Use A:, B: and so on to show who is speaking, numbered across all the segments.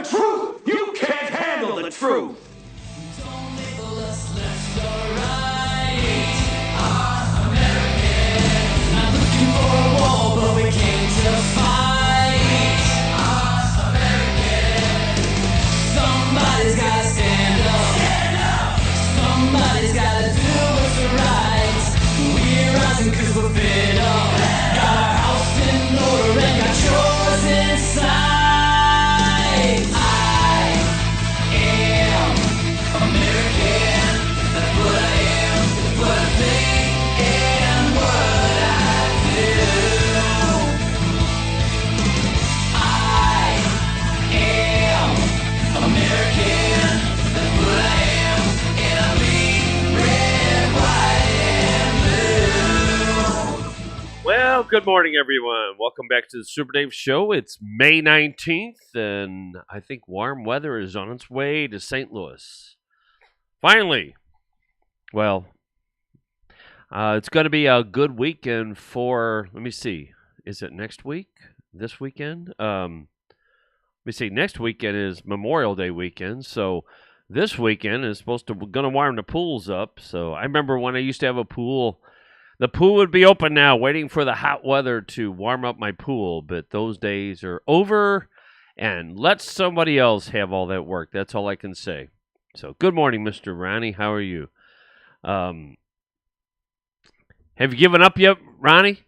A: truth. You can't handle the truth.
B: Don't label us left or right. Our Americans not looking for a wall, but we came to fight. Our Americans. Somebody's gotta stand up. Stand up. Somebody's gotta do what's right. We're rising 'cause we're fed up. Got our house in order and got yours inside.
C: Well, good morning, everyone. Welcome back to the Super Dave Show. It's May 19th, and I think warm weather is on its way to St. Louis. Finally. Well, it's going to be a good weekend for, let me see, is it next week? This weekend? Let me see, next weekend is Memorial Day weekend, so this weekend is going to warm the pools up. So I remember when I used to have a pool. The pool would be open now, waiting for the hot weather to warm up my pool, but those days are over, and let somebody else have all that work. That's all I can say. So, good morning, Mr. Ronnie. How are you? Have you given up yet, Ronnie?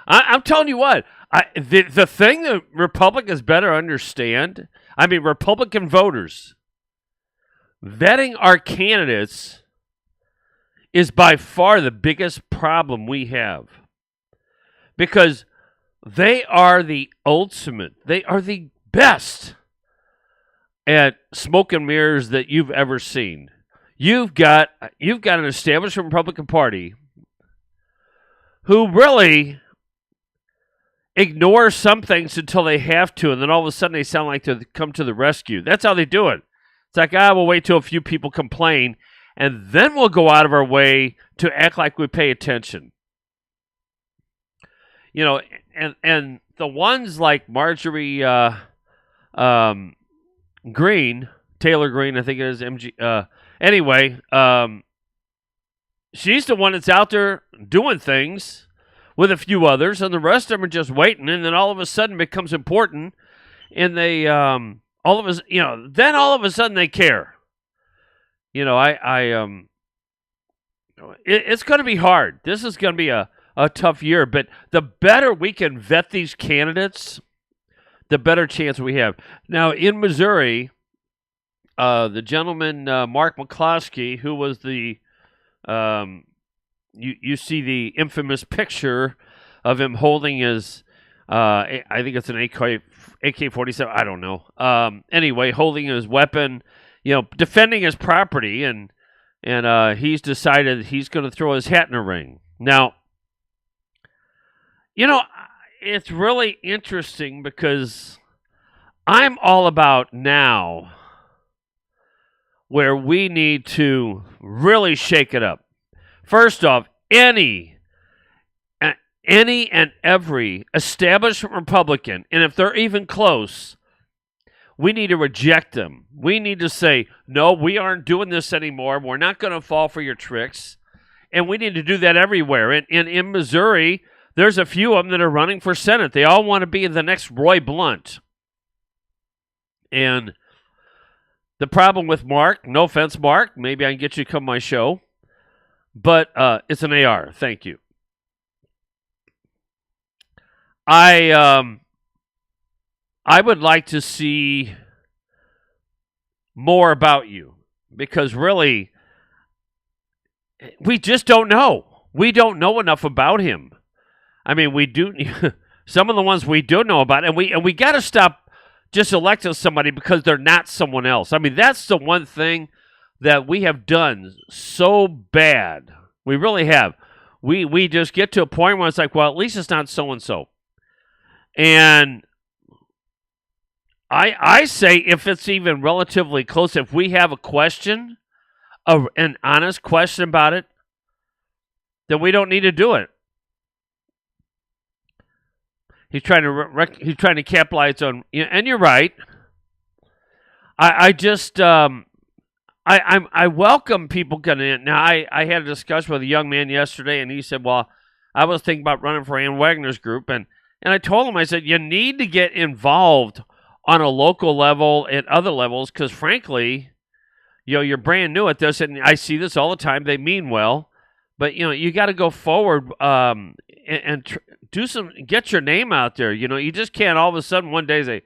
C: I'm telling you what, the thing that Republicans better understand, Republican voters, vetting our candidates is by far the biggest problem we have. Because they are the ultimate, they are the best at smoke and mirrors that you've ever seen. You've got an established Republican Party who really ignore some things until they have to, and then all of a sudden they sound like to come to the rescue. That's how they do it. It's like, we'll wait till a few people complain, and then we'll go out of our way to act like we pay attention. You know, and the ones like Marjorie Greene, Taylor Greene, I think it is, anyway, she's the one that's out there doing things with a few others, and the rest of them are just waiting, and then all of a sudden it becomes important, and they, all of a sudden they care. You know, it's going to be hard. This is going to be a tough year, but the better we can vet these candidates, the better chance we have. Now, in Missouri, the gentleman, Mark McCloskey, who was the, you see the infamous picture of him holding his, I think it's an AK-47, I don't know. Anyway, holding his weapon, defending his property, and he's decided he's going to throw his hat in the ring. Now, it's really interesting because I'm all about now where we need to really shake it up. First off, any and every establishment Republican, and if they're even close, we need to reject them. We need to say, no, we aren't doing this anymore. We're not going to fall for your tricks. And we need to do that everywhere. And in Missouri, there's a few of them that are running for Senate. They all want to be the next Roy Blunt. And the problem with Mark, no offense, Mark, maybe I can get you to come to my show, but it's an AR. Thank you. I would like to see more about you because really, we just don't know. We don't know enough about him. We do some of the ones we do know about, and we got to stop just electing somebody because they're not someone else. That's the one thing that we have done so bad. We really have. We just get to a point where it's like, well, at least it's not so and so. And I say if it's even relatively close, if we have a question, an honest question about it, then we don't need to do it. He's trying to capitalize on, and you're right. I just I welcome people getting in. Now I had a discussion with a young man yesterday, and he said, "Well, I was thinking about running for Ann Wagner's group," and I told him, I said, you need to get involved on a local level and other levels, because frankly, you're brand new at this, and I see this all the time. They mean well, but you got to go forward and get your name out there. You just can't all of a sudden one day say,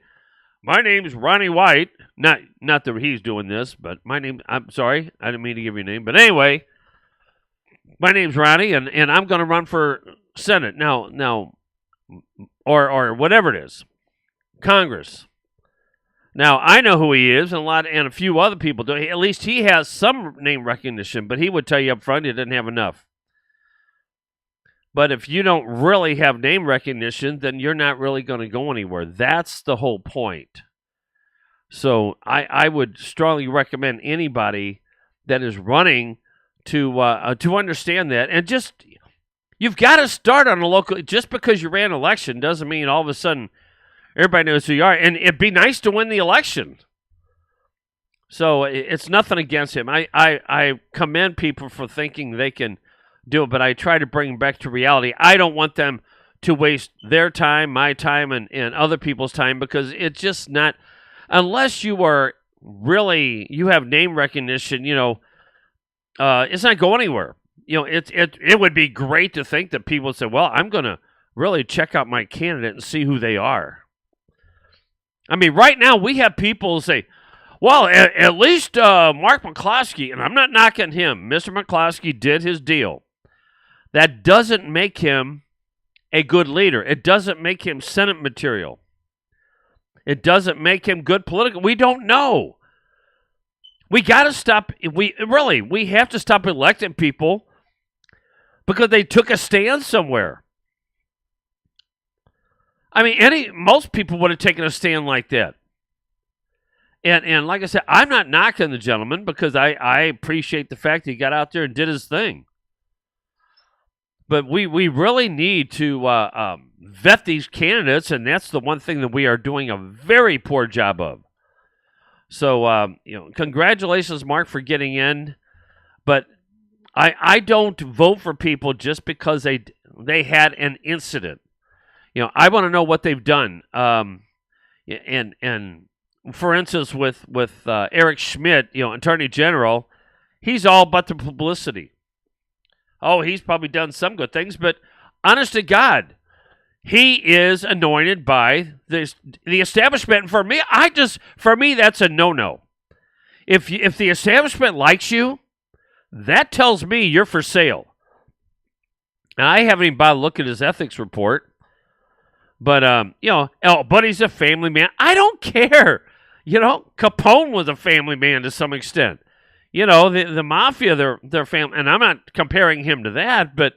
C: "My name's Ronnie White." Not that he's doing this, but I'm sorry, I didn't mean to give you a name, but anyway, my name's Ronnie, and I'm going to run for Senate now, or whatever it is, Congress. Now, I know who he is, and a few other people do. At least he has some name recognition, but he would tell you up front he didn't have enough. But if you don't really have name recognition, then you're not really going to go anywhere. That's the whole point. So I would strongly recommend anybody that is running to understand that. And just, you've got to start on a local. Just because you ran an election doesn't mean all of a sudden everybody knows who you are. And it'd be nice to win the election. So it's nothing against him. I commend people for thinking they can do it, but I try to bring them back to reality. I don't want them to waste their time, my time, and other people's time, because it's just not, unless you are really, you have name recognition, it's not going anywhere. It would be great to think that people say, well, I'm going to really check out my candidate and see who they are. I mean, right now we have people say, well, at least Mark McCloskey, and I'm not knocking him. Mr. McCloskey did his deal. That doesn't make him a good leader. It doesn't make him Senate material. It doesn't make him good political. We don't know. We got to stop. We have to stop electing people because they took a stand somewhere. I mean, most people would have taken a stand like that. And like I said, I'm not knocking the gentleman, because I appreciate the fact that he got out there and did his thing. But we really need to vet these candidates, and that's the one thing that we are doing a very poor job of. So, congratulations, Mark, for getting in. But I don't vote for people just because they had an incident. I want to know what they've done. And for instance, with Eric Schmidt, Attorney General, he's all about the publicity. Oh, he's probably done some good things, but honest to God, he is anointed by the establishment. And for me, that's a no-no. If the establishment likes you, that tells me you're for sale. Now, I haven't even bothered to look at his ethics report. But, but he's a family man. I don't care. Capone was a family man to some extent. The mafia, their family, and I'm not comparing him to that, but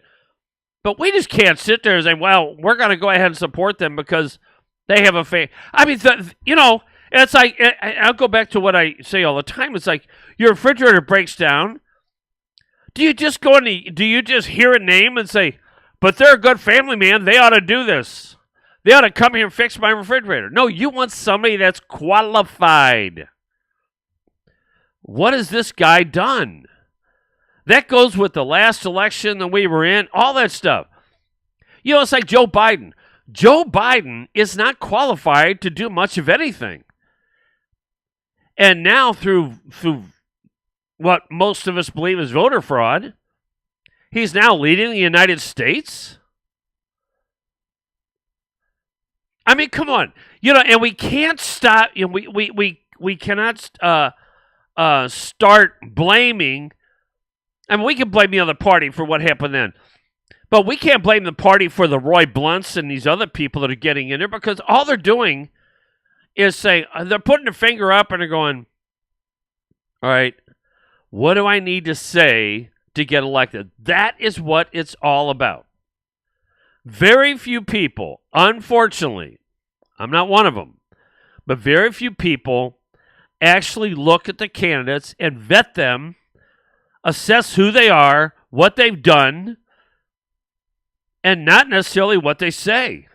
C: we just can't sit there and say, well, we're going to go ahead and support them because they have a family. I mean, it's like, I'll go back to what I say all the time. It's like your refrigerator breaks down. Do you just hear a name and say, but they're a good family man, they ought to do this? They ought to come here and fix my refrigerator. No, you want somebody that's qualified. What has this guy done? That goes with the last election that we were in, all that stuff. It's like Joe Biden. Joe Biden is not qualified to do much of anything. And now through what most of us believe is voter fraud, he's now leading the United States. I mean, come on, and we can't stop. We cannot start blaming. I mean, we can blame the other party for what happened then, but we can't blame the party for the Roy Blunts and these other people that are getting in there, because all they're doing is saying, they're putting their finger up and they're going, all right, what do I need to say to get elected? That is what it's all about. Very few people, unfortunately, I'm not one of them, but very few people actually look at the candidates and vet them, assess who they are, what they've done, and not necessarily what they say.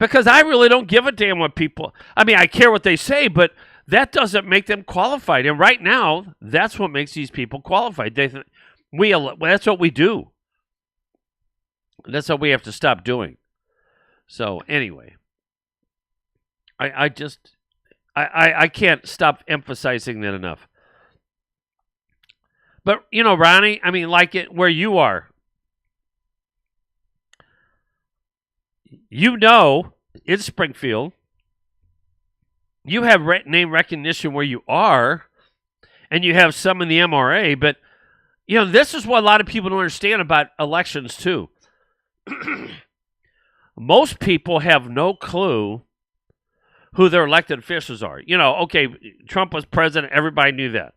C: Because I really don't give a damn what people. I mean, I care what they say, but that doesn't make them qualified. And right now, that's what makes these people qualified. That's what we do. That's what we have to stop doing. So anyway, I can't stop emphasizing that enough. But Ronnie, I mean, like it where you are. In Springfield, you have name recognition where you are, and you have some in the MRA, but, this is what a lot of people don't understand about elections, too. Most people have no clue who their elected officials are. Okay, Trump was president, everybody knew that.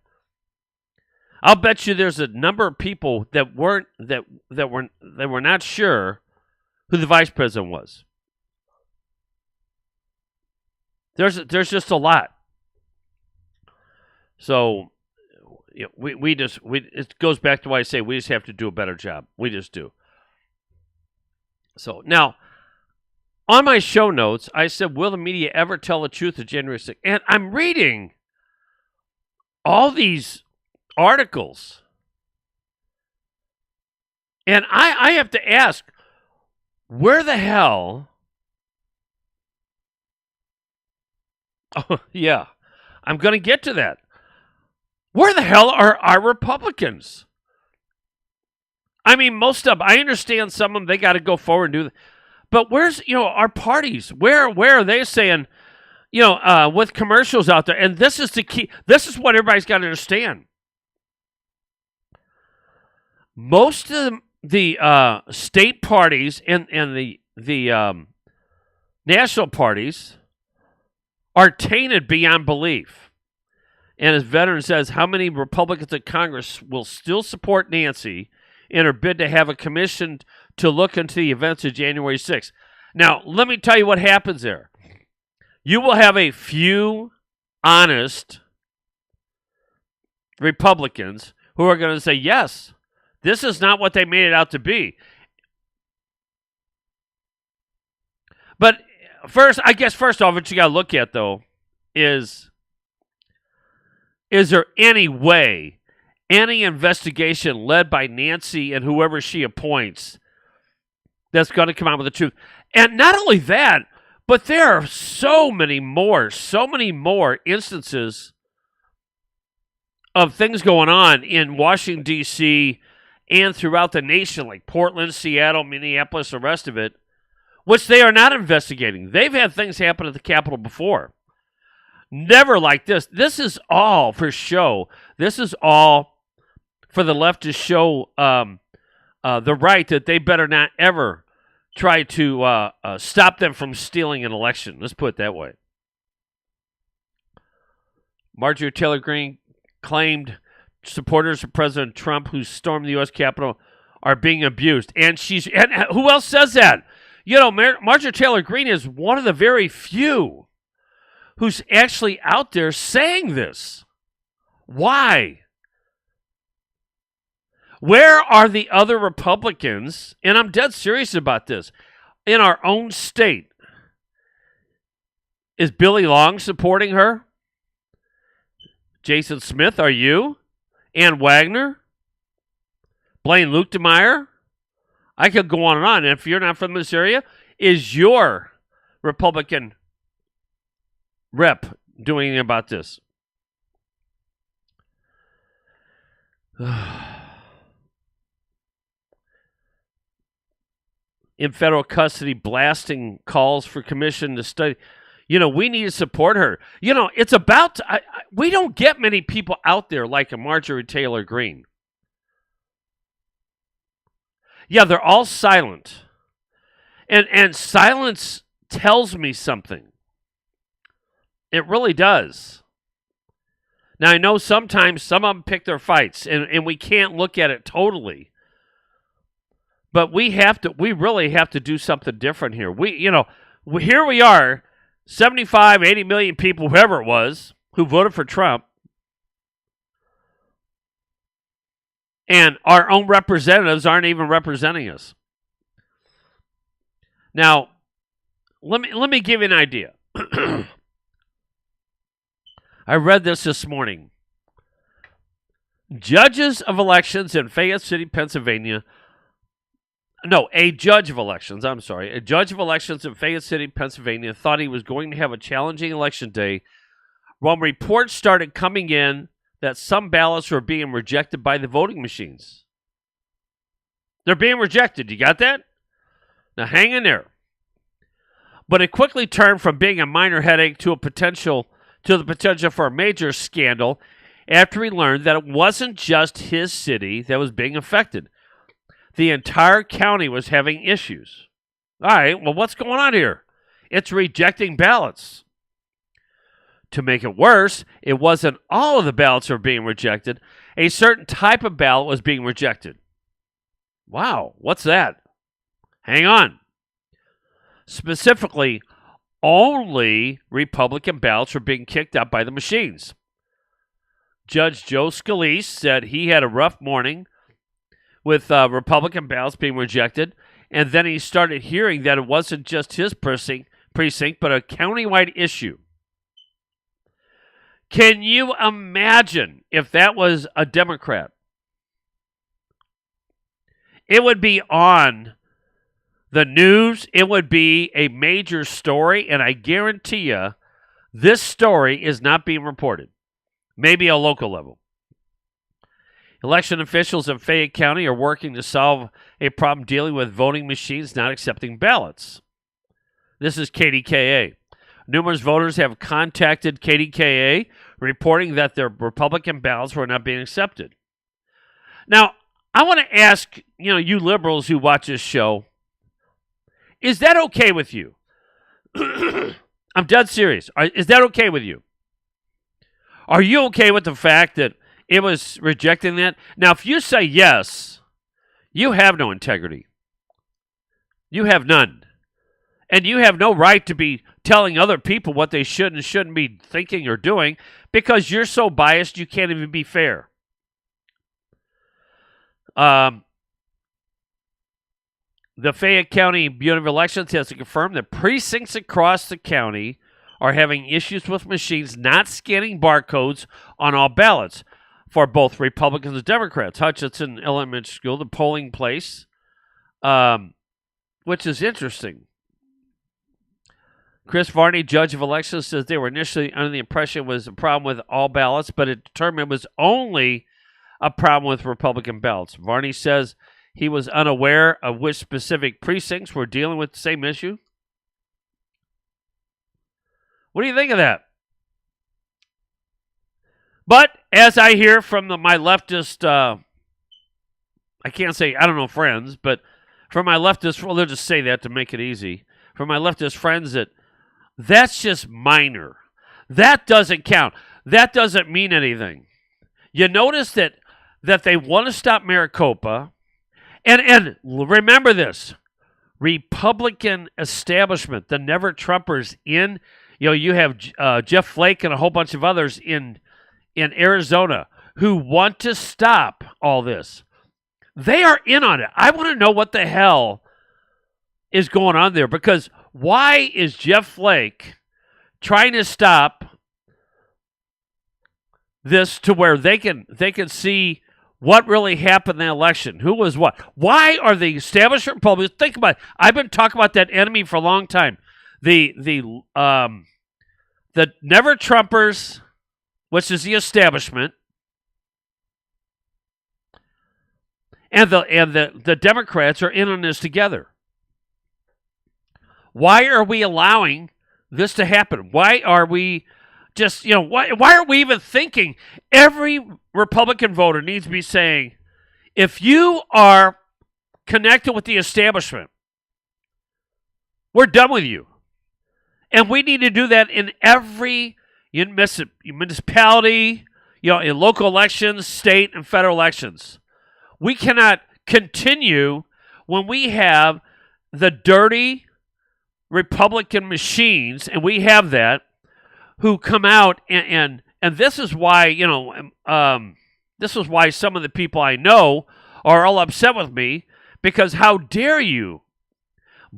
C: I'll bet you there's a number of people that were not sure who the vice president was. There's just a lot. So it goes back to why I say we just have to do a better job. We just do. So now, on my show notes, I said, will the media ever tell the truth of January 6th? And I'm reading all these articles. And I have to ask, where the hell? Oh, yeah, I'm going to get to that. Where the hell are our Republicans? I mean, most of them, I understand some of them, they got to go forward and do that. But where's, our parties? Where are they saying, with commercials out there? And this is the key. This is what everybody's got to understand. Most of the state parties and the national parties are tainted beyond belief. And as Veteran says, how many Republicans in Congress will still support Nancy in her bid to have a commission to look into the events of January 6th? Now, let me tell you what happens there. You will have a few honest Republicans who are going to say, yes, this is not what they made it out to be. But first off, what you got to look at, though, is there any way, any investigation led by Nancy and whoever she appoints that's going to come out with the truth? And not only that, but there are so many more instances of things going on in Washington, D.C., and throughout the nation, like Portland, Seattle, Minneapolis, the rest of it, which they are not investigating. They've had things happen at the Capitol before. Never like this. This is all for show. This is all for the left to show the right that they better not ever try to stop them from stealing an election. Let's put it that way. Marjorie Taylor Greene claimed supporters of President Trump who stormed the U.S. Capitol are being abused. And who else says that? Marjorie Taylor Greene is one of the very few who's actually out there saying this. Why? Where are the other Republicans? And I'm dead serious about this. In our own state, is Billy Long supporting her? Jason Smith, are you? Ann Wagner? Blaine Luetkemeyer? I could go on and on. And if you're not from this area, is your Republican rep doing anything about this? In federal custody, blasting calls for commission to study. We need to support her. It's about... we don't get many people out there like a Marjorie Taylor Greene. Yeah, they're all silent. And silence tells me something. It really does. Now, I know sometimes some of them pick their fights, and we can't look at it totally. But we really have to do something different here. Here we are, 75, 80 million people, whoever it was, who voted for Trump. And our own representatives aren't even representing us. Now, let me give you an idea. I read this morning. Judges of elections in Fayette City, Pennsylvania. No, a judge of elections. I'm sorry. A judge of elections in Fayette City, Pennsylvania thought he was going to have a challenging election day when reports started coming in that some ballots were being rejected by the voting machines. They're being rejected. You got that? Now hang in there. But it quickly turned from being a minor headache to the potential for a major scandal after he learned that it wasn't just his city that was being affected. The entire county was having issues. All right, well, what's going on here? It's rejecting ballots. To make it worse, it wasn't all of the ballots were being rejected. A certain type of ballot was being rejected. Wow, what's that? Hang on. Specifically, only Republican ballots were being kicked out by the machines. Judge Joe Scalise said he had a rough morning with Republican ballots being rejected, and then he started hearing that it wasn't just his precinct, but a countywide issue. Can you imagine if that was a Democrat? It would be on the news. It would be a major story, and I guarantee you this story is not being reported. Maybe a local level. Election officials in Fayette County are working to solve a problem dealing with voting machines not accepting ballots. This is KDKA. Numerous voters have contacted KDKA reporting that their Republican ballots were not being accepted. Now, I want to ask, you liberals who watch this show, is that okay with you? I'm dead serious. Is that okay with you? Are you okay with the fact that it was rejecting that? Now, if you say yes, you have no integrity. You have none. And you have no right to be telling other people what they should and shouldn't be thinking or doing because you're so biased you can't even be fair. The Fayette County Bureau of Elections has confirmed that precincts across the county are having issues with machines not scanning barcodes on all ballots for both Republicans and Democrats. Hutchinson Elementary School, the polling place, which is interesting. Chris Varney, judge of elections, says they were initially under the impression it was a problem with all ballots, but it determined it was only a problem with Republican ballots. Varney says he was unaware of which specific precincts were dealing with the same issue. What do you think of that? But as I hear from my leftist, I can't say, I don't know, friends, but from my leftist, well, they'll just say that to make it easy. From my leftist friends, that's just minor. That doesn't count. That doesn't mean anything. You notice that they want to stop Maricopa, and remember this, Republican establishment, the Never Trumpers in, you have Jeff Flake and a whole bunch of others in Arizona who want to stop all this. They are in on it. I want to know what the hell is going on there, because why is Jeff Flake trying to stop this to where they can see what really happened in the election? Who was what? Why are the established Republicans? Think about it. I've been talking about that enemy for a long time. The Never Trumpers, which is the establishment, and the Democrats are in on this together. Why are we allowing this to happen? Why are we just, why are we even thinking? Every Republican voter needs to be saying, if you are connected with the establishment, we're done with you. And we need to do that in every municipality, in local elections, state and federal elections. We cannot continue when we have the dirty Republican machines, and we have that, who come out and this is why, this is why some of the people I know are all upset with me, because how dare you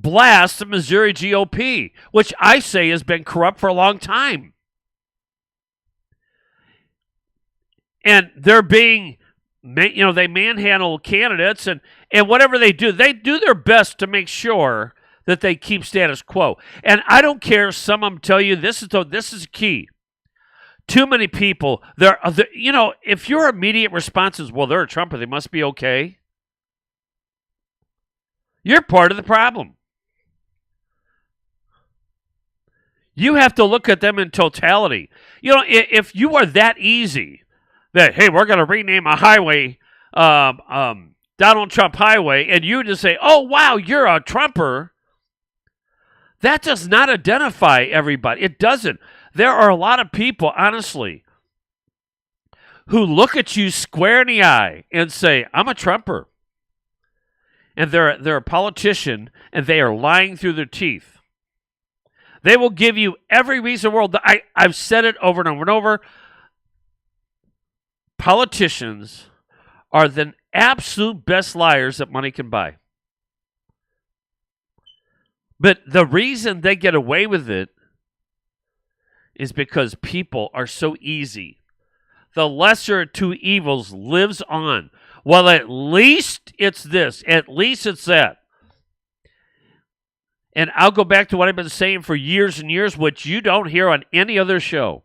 C: blast the Missouri GOP, which I say has been corrupt for a long time. And they're being, they manhandle candidates, and whatever they do their best to make sure that they keep status quo. And I don't care if some of them tell you this is key. Too many people, if your immediate response is, well, they're a Trumper, they must be okay, you're part of the problem. You have to look at them in totality. If you are that easy, that, hey, we're going to rename a highway Donald Trump Highway, and you just say, oh, wow, you're a Trumper, that does not identify everybody. It doesn't. There are a lot of people, honestly, who look at you square in the eye and say, I'm a Trumper. And they're a politician, and they are lying through their teeth. They will give you every reason in the world. I've said it over and over and over. Politicians are the absolute best liars that money can buy. But the reason they get away with it is because people are so easy. The lesser of two evils lives on. Well, at least it's this. At least it's that. And I'll go back to what I've been saying for years and years, which you don't hear on any other show.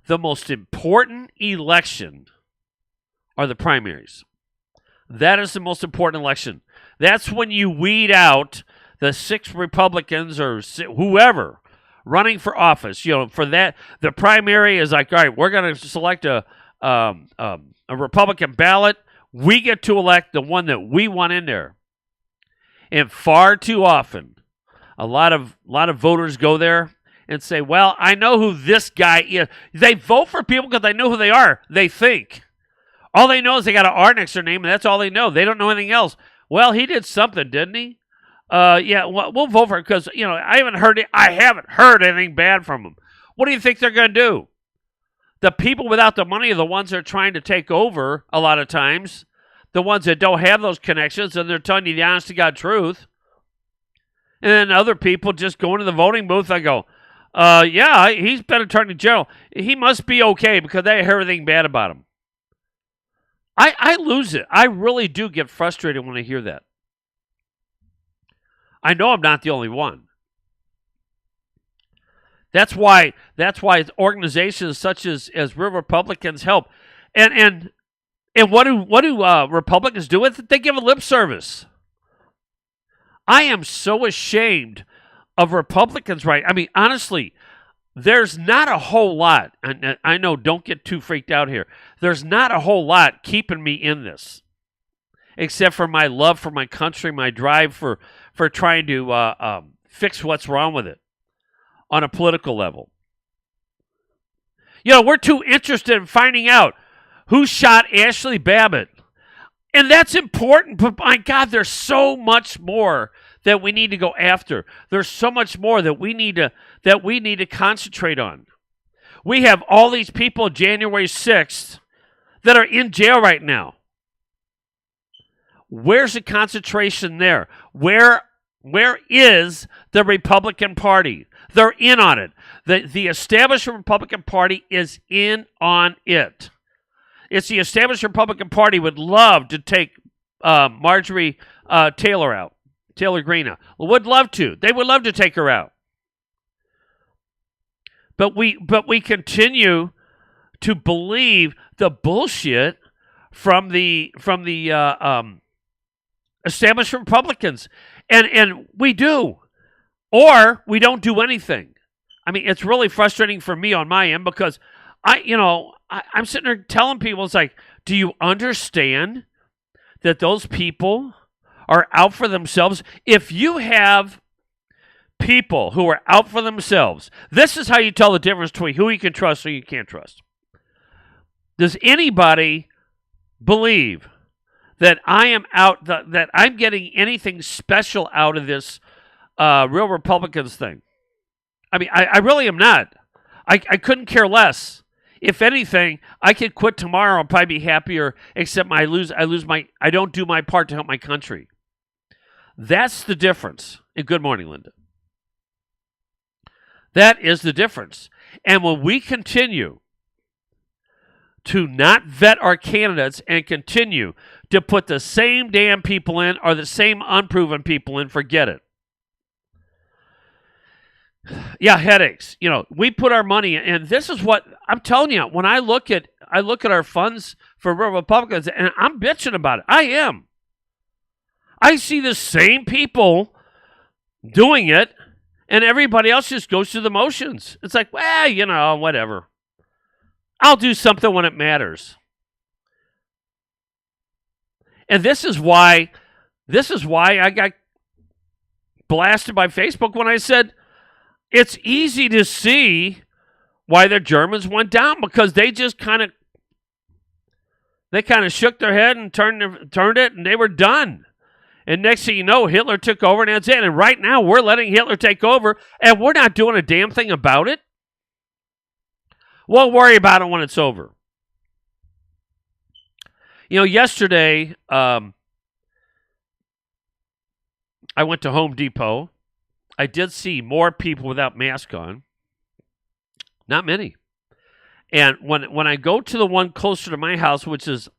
C: The most important election are the primaries. That is the most important election. That's when you weed out the 6 Republicans or whoever running for office. For that, the primary is like, all right, we're going to select a Republican ballot. We get to elect the one that we want in there. And far too often, a lot of voters go there and say, well, I know who this guy is. They vote for people because they know who they are. They think. All they know is they got an R next to their name, and that's all they know. They don't know anything else. Well, he did something, didn't he? Yeah, we'll vote for it because, I haven't heard anything bad from him. What do you think they're going to do? The people without the money are the ones that are trying to take over a lot of times. The ones that don't have those connections, and they're telling you the honest-to-God truth. And then other people just go into the voting booth and go, yeah, he's been attorney general. He must be okay because I hear everything bad about him. I lose it. I really do get frustrated when I hear that. I know I'm not the only one. That's why organizations such as Real Republicans help. And what do Republicans do with it? They give a lip service. I am so ashamed of Republicans, right? I mean, honestly, there's not a whole lot. And I know, don't get too freaked out here. There's not a whole lot keeping me in this, except for my love for my country, my drive for trying to fix what's wrong with it on a political level. We're too interested in finding out who shot Ashley Babbitt. And that's important, but my God, there's so much more that we need to go after. There's so much more that we need to concentrate on. We have all these people January 6th that are in jail right now. Where's the concentration there? Where is the Republican Party? They're in on it. The established Republican Party is in on it. It's the established Republican Party would love to take Marjorie Taylor out. Taylor Greene would love to. They would love to take her out. But we continue to believe the bullshit from the established Republicans, and we do, or we don't do anything. I mean, it's really frustrating for me on my end because I'm sitting there telling people, it's like, do you understand that those people are out for themselves? If you have people who are out for themselves, this is how you tell the difference between who you can trust and who you can't trust. Does anybody believe that I am out, that I'm getting anything special out of this Real Republicans thing? I mean, I really am not. I couldn't care less. If anything, I could quit tomorrow and probably be happier, except I don't do my part to help my country. That's the difference. And good morning, Linda. That is the difference. And when we continue to not vet our candidates and continue to put the same damn people in or the same unproven people in, forget it. Yeah, headaches. We put our money in, and this is what I'm telling you. When I look at our funds for Republicans, and I'm bitching about it. I am. I see the same people doing it, and everybody else just goes through the motions. It's like, well, whatever. I'll do something when it matters. And this is why I got blasted by Facebook when I said it's easy to see why the Germans went down, because they just kind of shook their head and turned it, and they were done. And next thing you know, Hitler took over, and that's it. And right now, we're letting Hitler take over, and we're not doing a damn thing about it. We'll worry about it when it's over. Yesterday, I went to Home Depot. I did see more people without masks on. Not many. And when I go to the one closer to my house, which is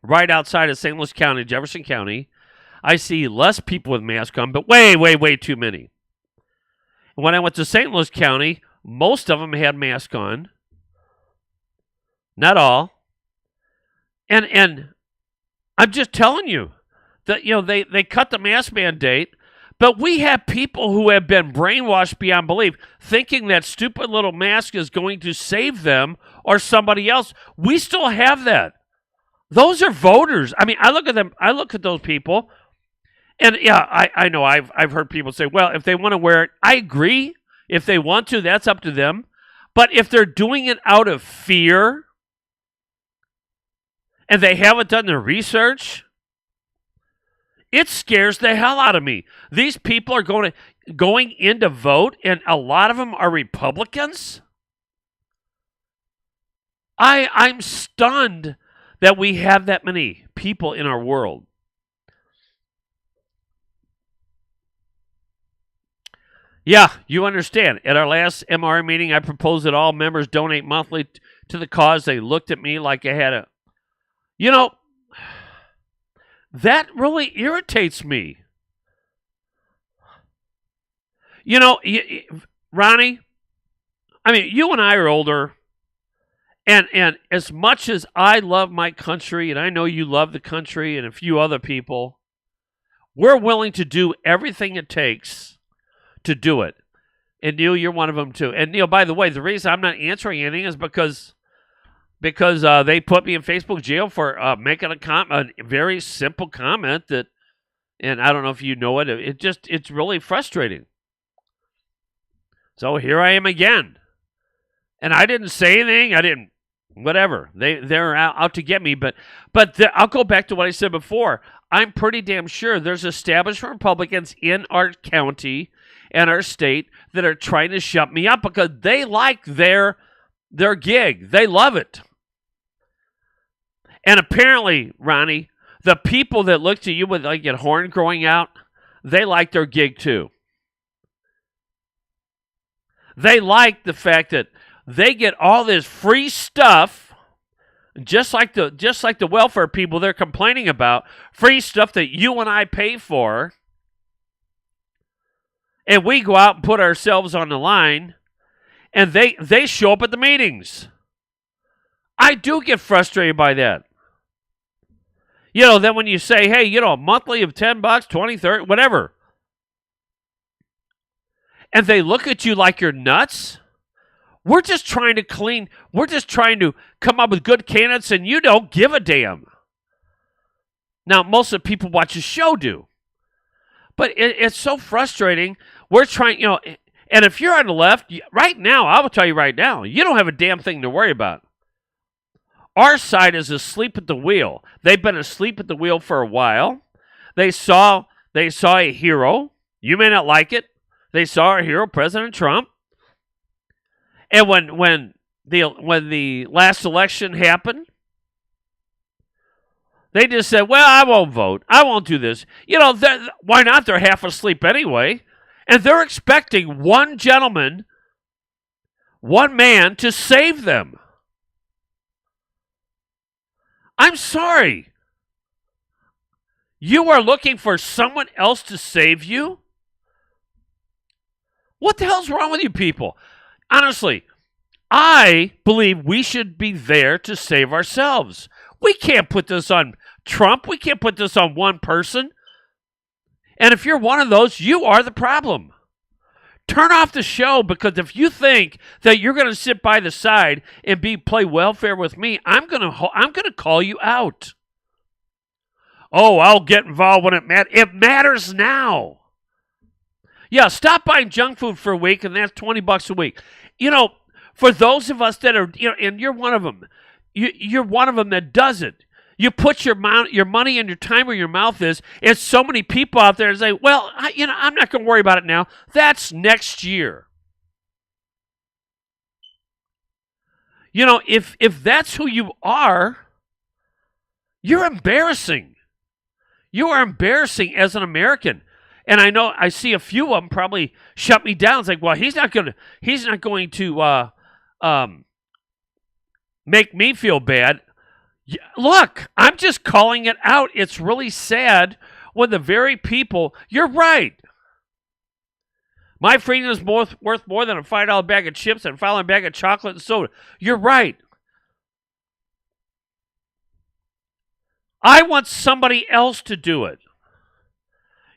C: right outside of St. Louis County, Jefferson County, I see less people with masks on, but way, way, way too many. When I went to St. Louis County, most of them had masks on. Not all. And I'm just telling you that, they cut the mask mandate, but we have people who have been brainwashed beyond belief, thinking that stupid little mask is going to save them or somebody else. We still have that. Those are voters. I mean, I look at them. I look at those people, and yeah, I know I've heard people say, well, if they want to wear it, I agree. If they want to, that's up to them. But if they're doing it out of fear and they haven't done their research, it scares the hell out of me. These people are going in to vote, and a lot of them are Republicans. I'm stunned that we have that many people in our world. Yeah, you understand. At our last MR meeting, I proposed that all members donate monthly to the cause. They looked at me like I had a... that really irritates me. Ronnie, I mean, you and I are older, and as much as I love my country, and I know you love the country and a few other people, we're willing to do everything it takes to do it. And Neil, you're one of them too. And Neil, by the way, the reason I'm not answering anything is because they put me in Facebook jail for making a very simple comment that, and I don't know if you know it, it's really frustrating. So here I am again. And I didn't say anything. Whatever. They're out to get me. But I'll go back to what I said before. I'm pretty damn sure there's established Republicans in our county and our state that are trying to shut me up because they like their gig. They love it. And apparently, Ronnie, the people that looked at you with like a horn growing out, they like their gig too. They like the fact that they get all this free stuff, just like the welfare people they're complaining about, free stuff that you and I pay for. And we go out and put ourselves on the line, and they show up at the meetings. I do get frustrated by that. Then when you say, hey, a monthly of $10, 20, 30, whatever. And they look at you like you're nuts. We're just trying to come up with good candidates, and you don't give a damn. Now, most of the people watch the show do. But it's so frustrating. We're trying, and if you're on the left, right now, I will tell you right now, you don't have a damn thing to worry about. Our side is asleep at the wheel. They've been asleep at the wheel for a while. They saw a hero. You may not like it. They saw our hero, President Trump. And when the last election happened, They just said, well, I won't vote. I won't do this. You know, why not? They're half asleep anyway. And they're expecting one gentleman, one man to save them. I'm sorry. You are looking for someone else to save you? What the hell's wrong with you people? Honestly, I believe we should be there to save ourselves. We can't put this on Trump. We can't put this on one person. And if you're one of those, you are the problem. Turn off the show, because if you think that you're going to sit by the side and play welfare with me, I'm going to call you out. Oh, I'll get involved when it matters. It matters now. Yeah, stop buying junk food for a week, and that's $20 a week. You know, for those of us that are, you know, and you're one of them. You're one of them that does it. You put your money and your time where your mouth is. And so many people out there say, well, I'm not going to worry about it now. That's next year. You know, if that's who you are, you're embarrassing. You are embarrassing as an American. And I know I see a few of them probably shut me down. It's like, well, he's not going to make me feel bad. Look, I'm just calling it out. It's really sad when the very people, you're right. My freedom is worth more than a $5 bag of chips and a $5 bag of chocolate and soda. You're right. I want somebody else to do it.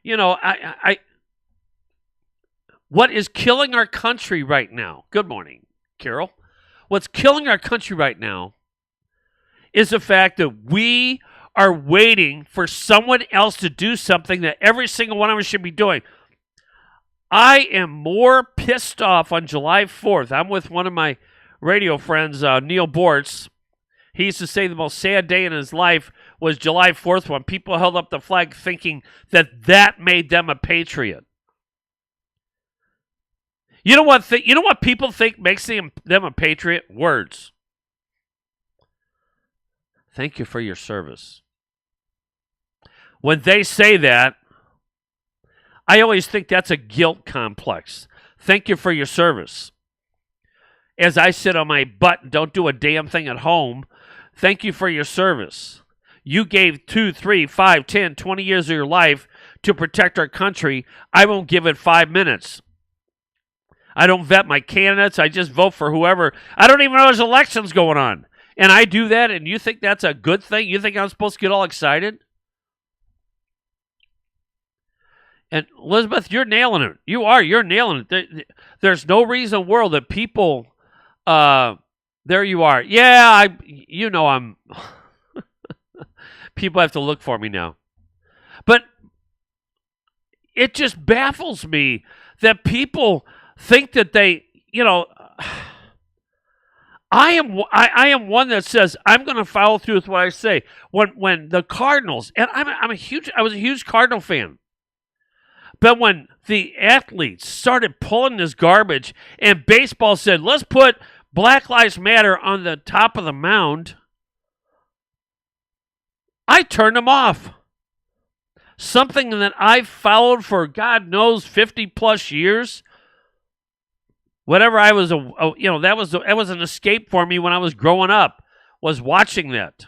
C: You know, what is killing our country right now? Good morning, Carol. What's killing our country right now is the fact that we are waiting for someone else to do something that every single one of us should be doing. I am more pissed off on July 4th. I'm with one of my radio friends, Neil Bortz. He used to say the most sad day in his life was July 4th, when people held up the flag thinking that made them a patriot. You know what people think makes them a patriot? Words. Thank you for your service. When they say that, I always think that's a guilt complex. Thank you for your service. As I sit on my butt and don't do a damn thing at home, thank you for your service. You gave 2, 3, 5, 10, 20 years of your life to protect our country. I won't give it 5 minutes. I don't vet my candidates. I just vote for whoever. I don't even know there's elections going on. And I do that, and you think that's a good thing? You think I'm supposed to get all excited? And Elizabeth, you're nailing it. You are. You're nailing it. There's no reason in the world that people, there you are. Yeah, I'm, people have to look for me now. But it just baffles me that people think that they, you know, I am one that says I'm going to follow through with what I say. When the Cardinals, and I was a huge Cardinal fan. But when the athletes started pulling this garbage and baseball said, let's put Black Lives Matter on the top of the mound, I turned them off. Something that I've followed for God knows 50 plus years. Whatever I was, that was an escape for me when I was growing up, was watching that.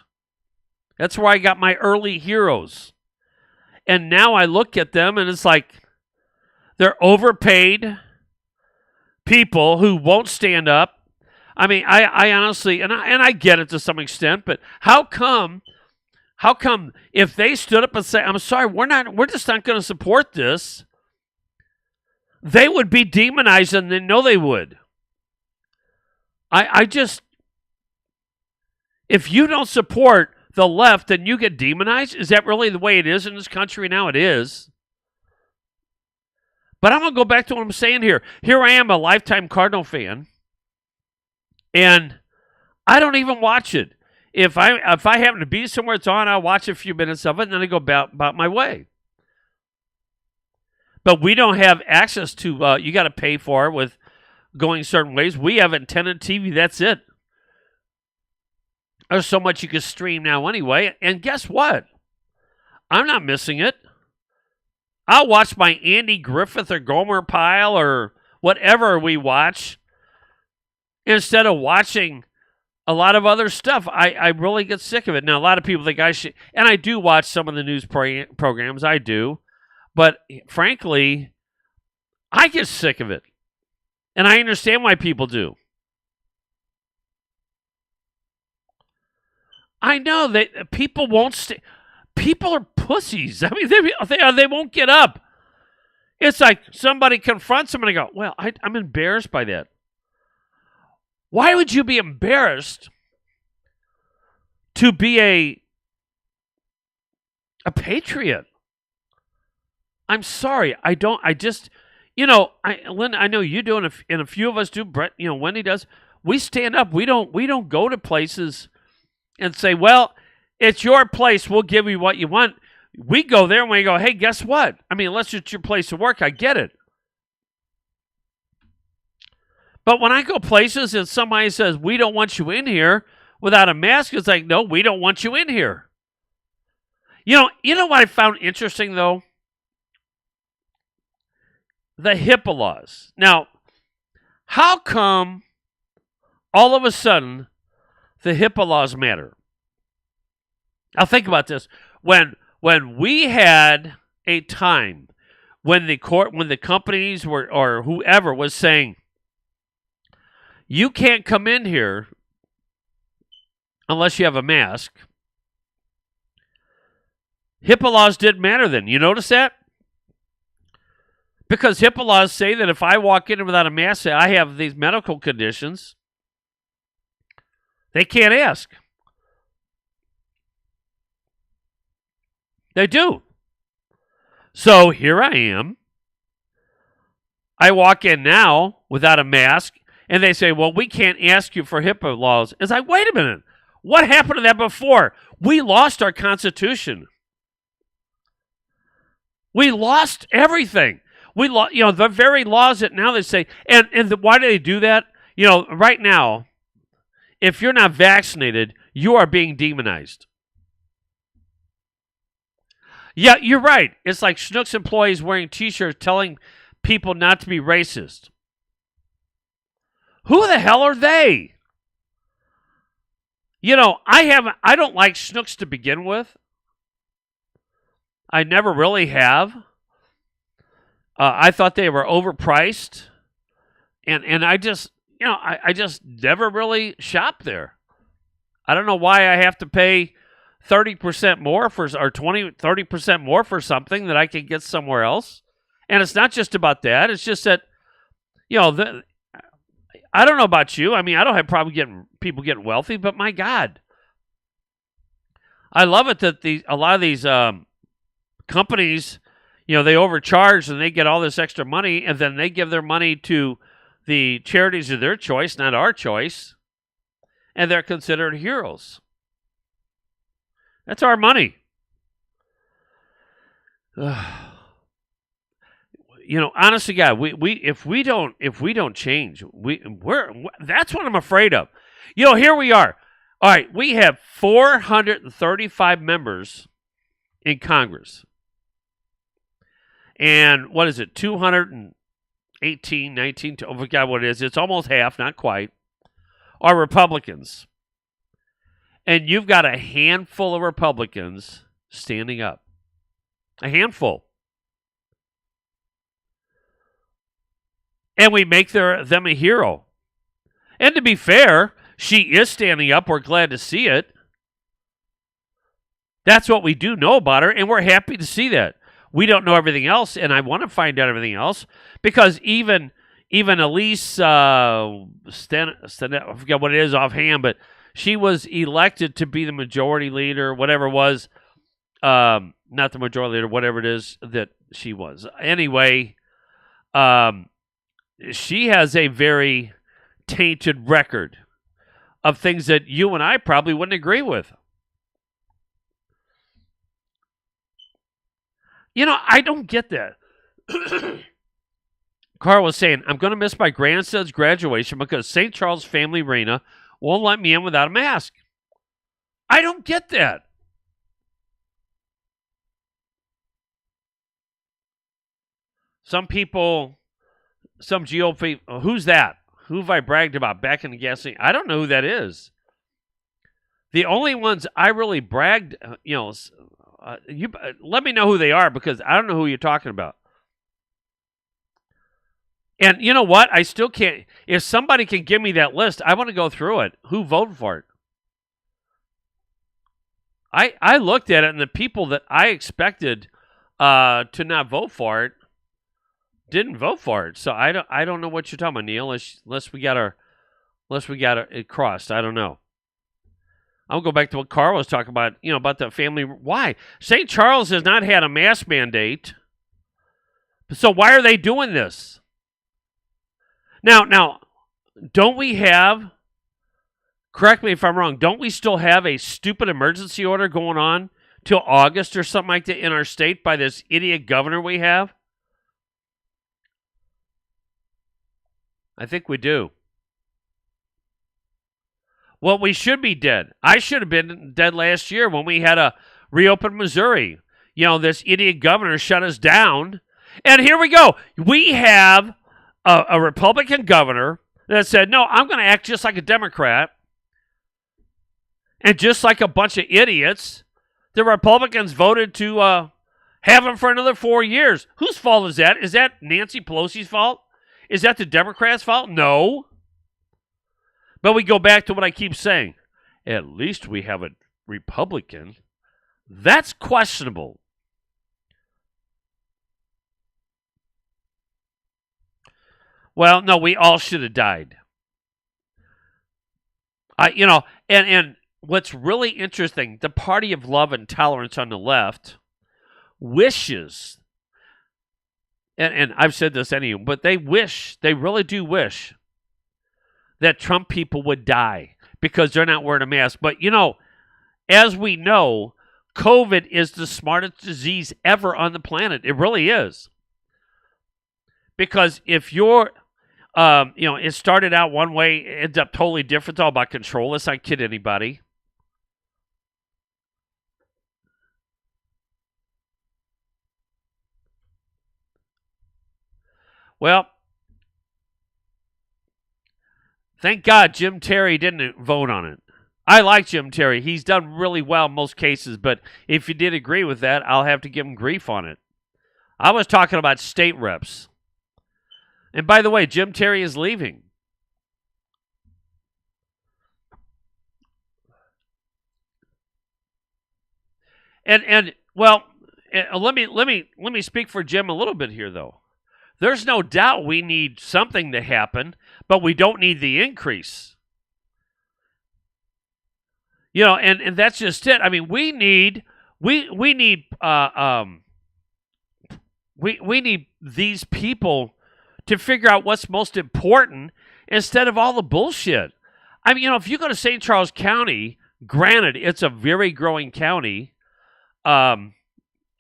C: That's where I got my early heroes. And now I look at them and it's like they're overpaid people who won't stand up. I mean, I honestly, and I get it to some extent, but how come if they stood up and said, I'm sorry, we're just not going to support this, they would be demonized, and they know they would. I just, if you don't support the left, then you get demonized? Is that really the way it is in this country now? It is. But I'm going to go back to what I'm saying here. Here I am, a lifetime Cardinal fan, and I don't even watch it. If I happen to be somewhere it's on, I'll watch a few minutes of it, and then I go about my way. But we don't have access to, you got to pay for it with going certain ways. We have antenna TV, that's it. There's so much you can stream now anyway. And guess what? I'm not missing it. I'll watch my Andy Griffith or Gomer Pyle or whatever we watch instead of watching a lot of other stuff. I really get sick of it. Now, a lot of people think I should, and I do watch some of the news programs. I do. But frankly, I get sick of it. And I understand why people do. I know that people won't stay. People are pussies. I mean, they won't get up. It's like somebody confronts them and I go, well, I'm embarrassed by that. Why would you be embarrassed to be a patriot? I'm sorry. Linda, I know you do, and a few of us do. Brett, Wendy does. We stand up. We don't go to places and say, well, it's your place. We'll give you what you want. We go there and we go, hey, guess what? I mean, unless it's your place of work, I get it. But when I go places and somebody says, we don't want you in here without a mask, it's like, no, we don't want you in here. You know what I found interesting, though? The HIPAA laws. Now, how come all of a sudden the HIPAA laws matter? Now think about this. When we had a time when the companies were, or whoever was saying, you can't come in here unless you have a mask, HIPAA laws didn't matter then. You notice that? Because HIPAA laws say that if I walk in without a mask, say I have these medical conditions, they can't ask. They do. So here I am. I walk in now without a mask, and they say, well, we can't ask you for HIPAA laws. It's like, wait a minute. What happened to that before? We lost our Constitution. We lost everything. The very laws that now they say, why do they do that? Right now, if you're not vaccinated, you are being demonized. Yeah, you're right. It's like Schnucks employees wearing T-shirts telling people not to be racist. Who the hell are they? I don't like Schnucks to begin with. I never really have. I thought they were overpriced, and I just never really shopped there. I don't know why I have to pay 30% more or 30% more for something that I can get somewhere else. And it's not just about that. It's just that, I don't know about you. I mean, I don't have problem people getting wealthy, but my God, I love it that a lot of these companies, they overcharge and they get all this extra money, and then they give their money to the charities of their choice, not our choice, and they're considered heroes. That's our money. Honestly, God, if we don't change, that's what I'm afraid of. Here we are. All right, we have 435 members in Congress. And what is it? 218, 19, I forgot what it is. It's almost half, not quite, are Republicans. And you've got a handful of Republicans standing up. A handful. And we make them a hero. And to be fair, she is standing up. We're glad to see it. That's what we do know about her, and we're happy to see that. We don't know everything else, and I want to find out everything else, because even Elise, I forget what it is offhand, but she was elected to be the majority leader, whatever it was. Not the majority leader, whatever it is that she was. Anyway, she has a very tainted record of things that you and I probably wouldn't agree with. I don't get that. Carl was saying, I'm going to miss my grandson's graduation because St. Charles Family Arena won't let me in without a mask. I don't get that. Some people, some GOP, who's that? Who have I bragged about back in the gasoline? I don't know who that is. The only ones I really bragged, let me know who they are because I don't know who you're talking about. And you know what? I still can't. If somebody can give me that list, I want to go through it. Who voted for it? I looked at it, and the people that I expected to not vote for it didn't vote for it. So I don't know what you're talking about, Neil. Unless we got it crossed. I don't know. I'll go back to what Carl was talking about. About the family. Why St. Charles has not had a mask mandate. So why are they doing this? Now, don't we have? Correct me if I'm wrong. Don't we still have a stupid emergency order going on till August or something like that in our state by this idiot governor we have? I think we do. Well, we should be dead. I should have been dead last year when we had to reopen Missouri. This idiot governor shut us down. And here we go. We have a Republican governor that said, no, I'm going to act just like a Democrat. And just like a bunch of idiots, the Republicans voted to have him for another 4 years. Whose fault is that? Is that Nancy Pelosi's fault? Is that the Democrats' fault? No. But we go back to what I keep saying. At least we have a Republican. That's questionable. Well, no, we all should have died. And what's really interesting, the party of love and tolerance on the left wishes, and I've said this anyway, but they really do wish that Trump people would die because they're not wearing a mask. But, as we know, COVID is the smartest disease ever on the planet. It really is. Because if you're, it started out one way, it ends up totally different. It's all about control. Let's not kid anybody. Well, thank God Jim Terry didn't vote on it. I like Jim Terry. He's done really well in most cases, but if you did agree with that, I'll have to give him grief on it. I was talking about state reps. And by the way, Jim Terry is leaving. And well, let me speak for Jim a little bit here though. There's no doubt we need something to happen, but we don't need the increase. And that's just it. I mean, we need these people to figure out what's most important instead of all the bullshit. I mean, if you go to St. Charles County, granted, it's a very growing county,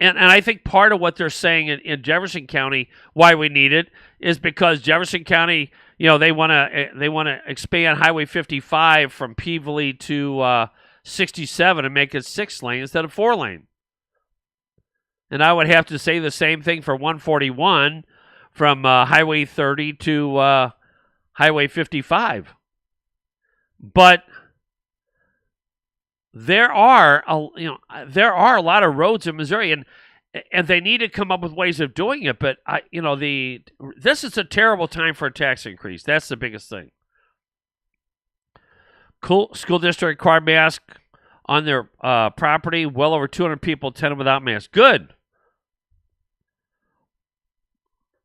C: and I think part of what they're saying in Jefferson County, why we need it, is because Jefferson County, they want to expand Highway 55 from Peevely to 67 and make it 6 lane instead of 4 lane. And I would have to say the same thing for 141 from Highway 30 to Highway 55. But there are a lot of roads in Missouri, and they need to come up with ways of doing it. But this is a terrible time for a tax increase. That's the biggest thing. Cool. School district required mask on their property. Well over 200 people attended without masks. Good.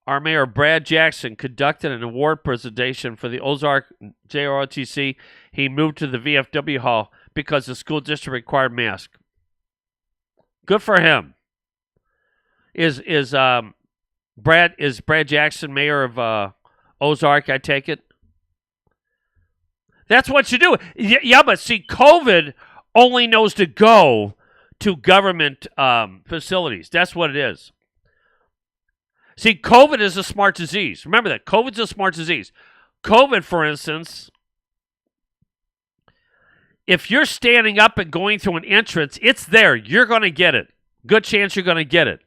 C: Our mayor, Brad Jackson, conducted an award presentation for the Ozark JROTC. He moved to the VFW hall because the school district required masks. Good for him. Is Brad Jackson mayor of Ozark? I take it. That's what you do. Yeah, but see, COVID only knows to go to government facilities. That's what it is. See, COVID is a smart disease. Remember that. COVID's a smart disease. COVID, for instance, if you're standing up and going through an entrance, it's there. You're going to get it. Good chance you're going to get it,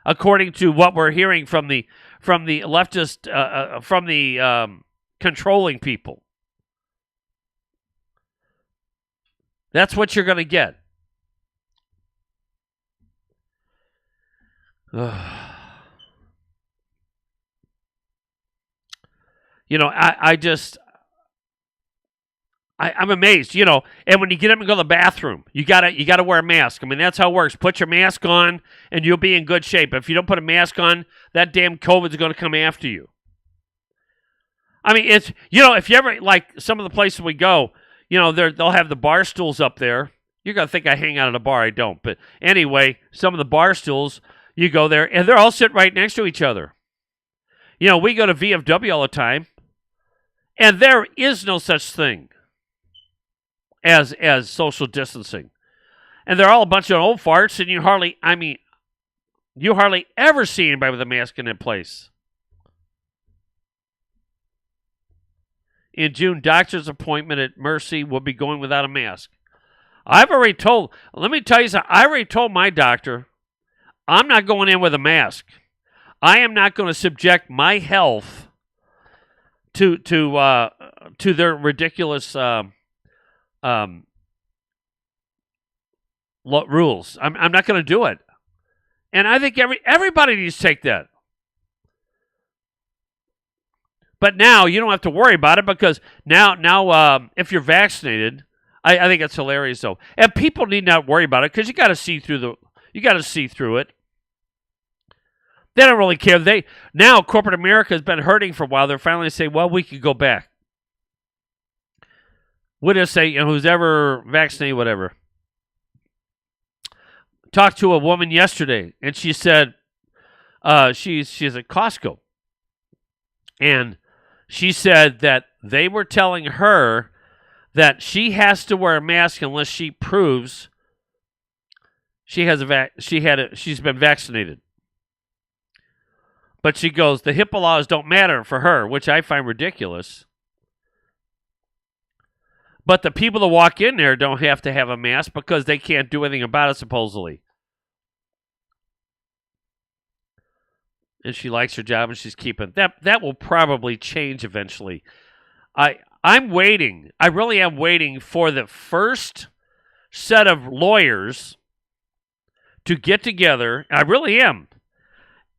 C: according to what we're hearing from the leftist, from the controlling people. That's what you're going to get. I'm amazed, and when you get up and go to the bathroom, you gotta wear a mask. I mean, that's how it works. Put your mask on and you'll be in good shape. If you don't put a mask on, that damn COVID's gonna come after you. I mean, it's, if you ever, like some of the places we go, they'll have the bar stools up there. You're gonna think I hang out at a bar. I don't. But anyway, some of the bar stools, you go there and they're all sitting right next to each other. We go to VFW all the time, and there is no such thing as social distancing. And they're all a bunch of old farts, and you hardly ever see anybody with a mask in that place. In June, doctor's appointment at Mercy will be going without a mask. Let me tell you something. I already told my doctor, I'm not going in with a mask. I am not going to subject my health to their ridiculous rules. I'm not going to do it, and I think everybody needs to take that. But now you don't have to worry about it, because now if you're vaccinated, I think it's hilarious though, and people need not worry about it because you got to see through it. They don't really care. Now corporate America has been hurting for a while. They're finally saying, well, we could go back. We'll just say, who's ever vaccinated, whatever. Talked to a woman yesterday, and she said she's at Costco. And she said that they were telling her that she has to wear a mask unless she proves she's been vaccinated. But she goes, the HIPAA laws don't matter for her, which I find ridiculous. But the people that walk in there don't have to have a mask because they can't do anything about it, supposedly. And she likes her job and she's keeping it. That will probably change eventually. I'm waiting. I really am waiting for the first set of lawyers to get together. I really am.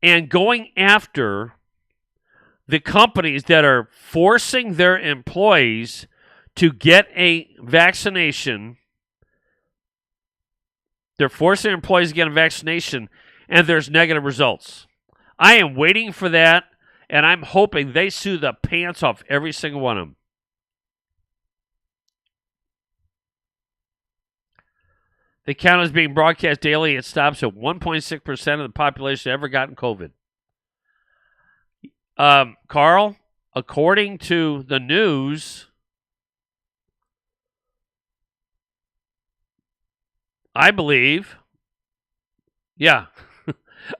C: And going after the companies that are forcing their employees to get a vaccination. They're forcing employees to get a vaccination, and there's negative results. I am waiting for that, and I'm hoping they sue the pants off every single one of them. The count is being broadcast daily. It stops at 1.6% of the population ever gotten COVID. Carl, according to the news, I believe,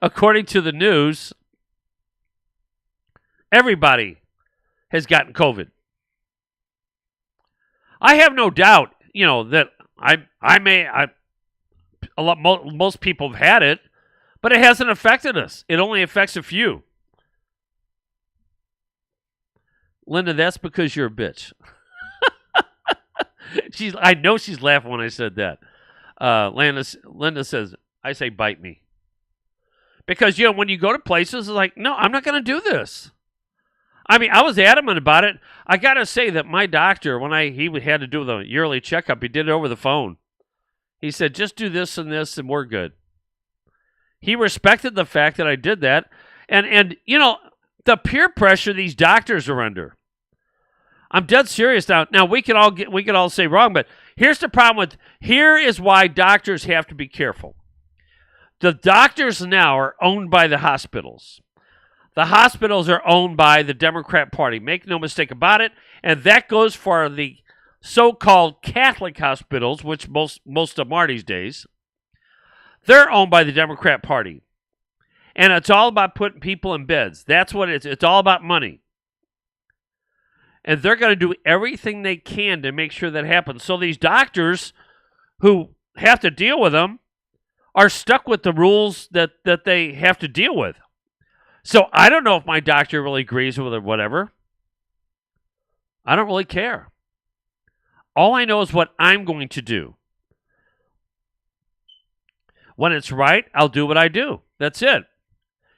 C: according to the news, everybody has gotten COVID. I have no doubt, that most people have had it, but it hasn't affected us. It only affects a few. Linda, that's because you're a bitch. I know she's laughing when I said that. Linda says, I say bite me. Because, when you go to places, it's like, no, I'm not going to do this. I mean, I was adamant about it. I got to say that my doctor, when he had to do the yearly checkup, he did it over the phone. He said, just do this and we're good. He respected the fact that I did that. And the peer pressure these doctors are under. I'm dead serious now. Now, we could all say wrong, but here's the problem here is why doctors have to be careful. The doctors now are owned by the hospitals. The hospitals are owned by the Democrat Party. Make no mistake about it. And that goes for the so-called Catholic hospitals, which most of them are these days. They're owned by the Democrat Party. And it's all about putting people in beds. That's what it is. It's all about money. And they're going to do everything they can to make sure that happens. So these doctors who have to deal with them are stuck with the rules that they have to deal with. So I don't know if my doctor really agrees with it or whatever. I don't really care. All I know is what I'm going to do. When it's right, I'll do what I do. That's it.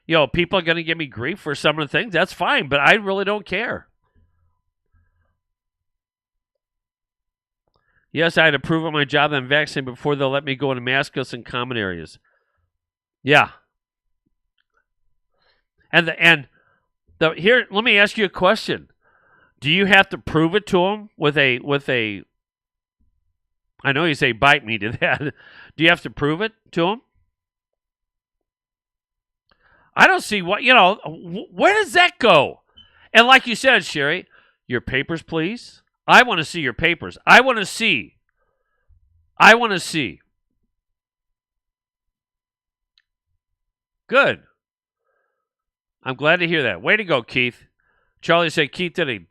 C: You know, people are going to give me grief for some of the things. That's fine, but I really don't care. Yes, I had to prove on my job that I'm vaccinated before they'll let me go into maskless and common areas. Yeah. Here, let me ask you a question. Do you have to prove it to them with a I know you say bite me to that. Do you have to prove it to them? I don't see what, where does that go? And like you said, Sherry, your papers, please. I want to see your papers. I want to see. Good. I'm glad to hear that. Way to go, Keith. Charlie said Keith did a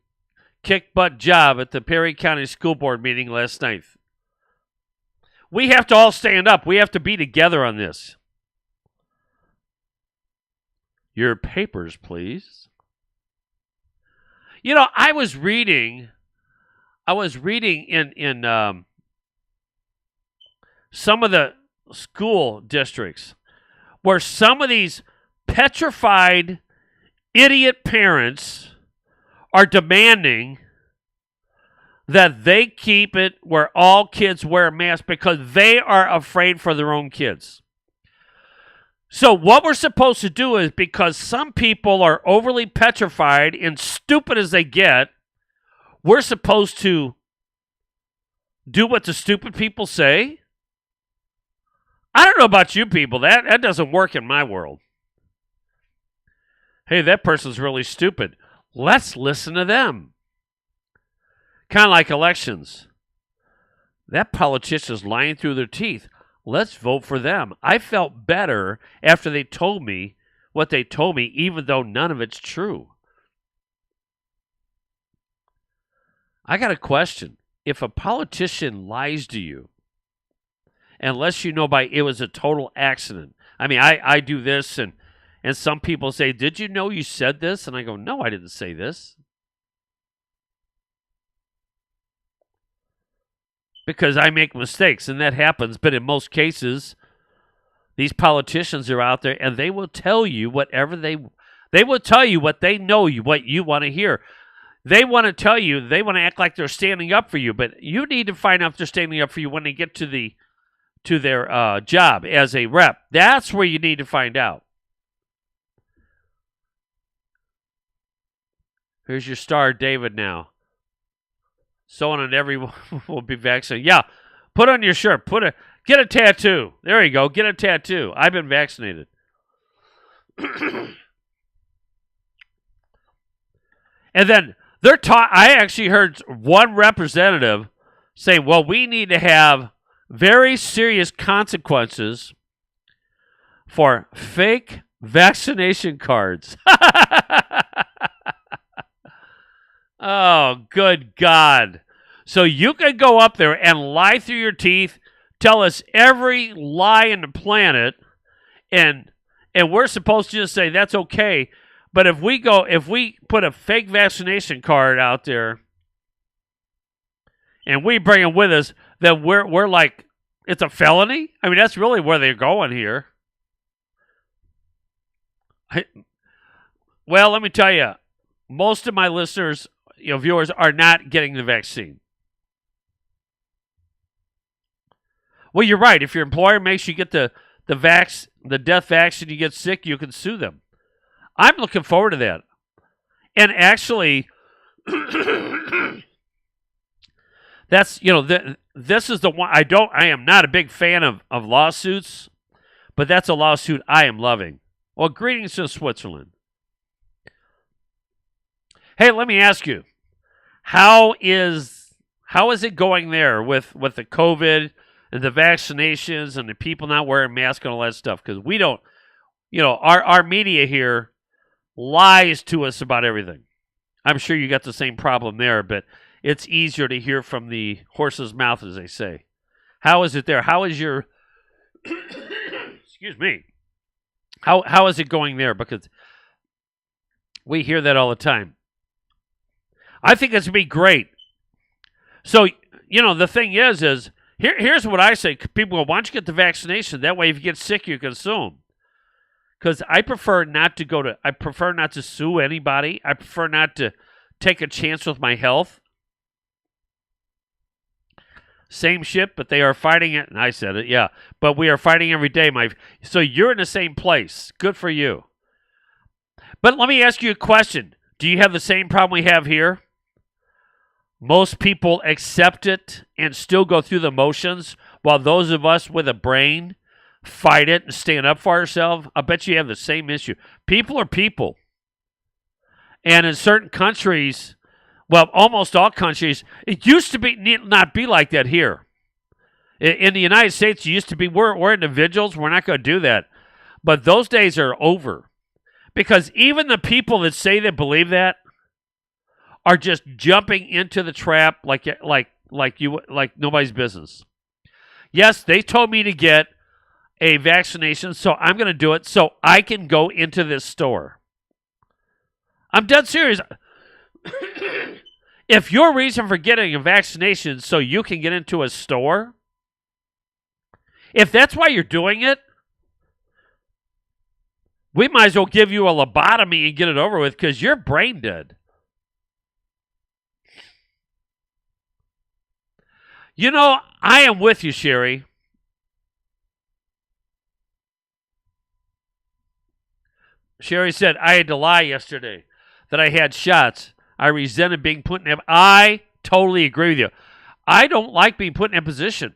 C: kick butt job at the Perry County School Board meeting last night. We have to all stand up. We have to be together on this. Your papers, please. I was reading in some of the school districts where some of these petrified idiot parents are demanding that they keep it where all kids wear a mask because they are afraid for their own kids. So what we're supposed to do is, because some people are overly petrified and stupid as they get, we're supposed to do what the stupid people say? I don't know about you people. That doesn't work in my world. Hey, that person's really stupid. Let's listen to them. Kind of like elections. That politician's lying through their teeth. Let's vote for them. I felt better after they told me what they told me, even though none of it's true. I got a question. If a politician lies to you, unless you know it was a total accident. I mean, I do this, and some people say, did you know you said this? And I go, no, I didn't say this. Because I make mistakes, and that happens. But in most cases, these politicians are out there, and they will tell you whatever they will tell you what they know, what you want to hear. They want to tell you, they want to act like they're standing up for you, but you need to find out if they're standing up for you when they get to their job as a rep. That's where you need to find out. Here's your star, David, now. Someone and everyone will be vaccinated. Yeah, put on your shirt. Get a tattoo. There you go. Get a tattoo. I've been vaccinated. And then I actually heard one representative say, well, we need to have very serious consequences for fake vaccination cards. Oh, good God. So you can go up there and lie through your teeth, tell us every lie in the planet, and we're supposed to just say that's okay. But if we put a fake vaccination card out there and we bring it with us, then we're like, it's a felony? I mean, that's really where they're going here. Well, let me tell you, most of my listeners, viewers, are not getting the vaccine. Well, you're right. If your employer makes you get the death vaccine, you get sick, you can sue them. I'm looking forward to that. And actually, that's, this is the one I am not a big fan of lawsuits, but that's a lawsuit I am loving. Well, greetings to Switzerland. Hey, let me ask you, how is it going there with the COVID and the vaccinations and the people not wearing masks and all that stuff? Because we don't, our media here lies to us about everything. I'm sure you got the same problem there, but it's easier to hear from the horse's mouth, as they say. How is it there? How is your excuse me? How is it going there? Because we hear that all the time. I think it's going to be great. So, the thing is here's what I say. People go, why don't you get the vaccination? That way, if you get sick, you can sue them. Because I prefer not to sue anybody. I prefer not to take a chance with my health. Same shit, but they are fighting it. And I said it, yeah. But we are fighting every day, so you're in the same place. Good for you. But let me ask you a question. Do you have the same problem we have here? Most people accept it and still go through the motions, while those of us with a brain fight it and stand up for ourselves. I bet you have the same issue. People are people. And in certain countries, well, almost all countries, it used to not be like that here. In the United States, it used to be, we're individuals. We're not going to do that. But those days are over. Because even the people that say they believe that are just jumping into the trap like nobody's business. Yes, they told me to get a vaccination, so I'm going to do it so I can go into this store. I'm dead serious. If your reason for getting a vaccination is so you can get into a store, if that's why you're doing it, we might as well give you a lobotomy and get it over with because you're brain dead. I am with you, Sherry. Sherry said, I had to lie yesterday that I had shots. I resented being put in. I totally agree with you. I don't like being put in a position.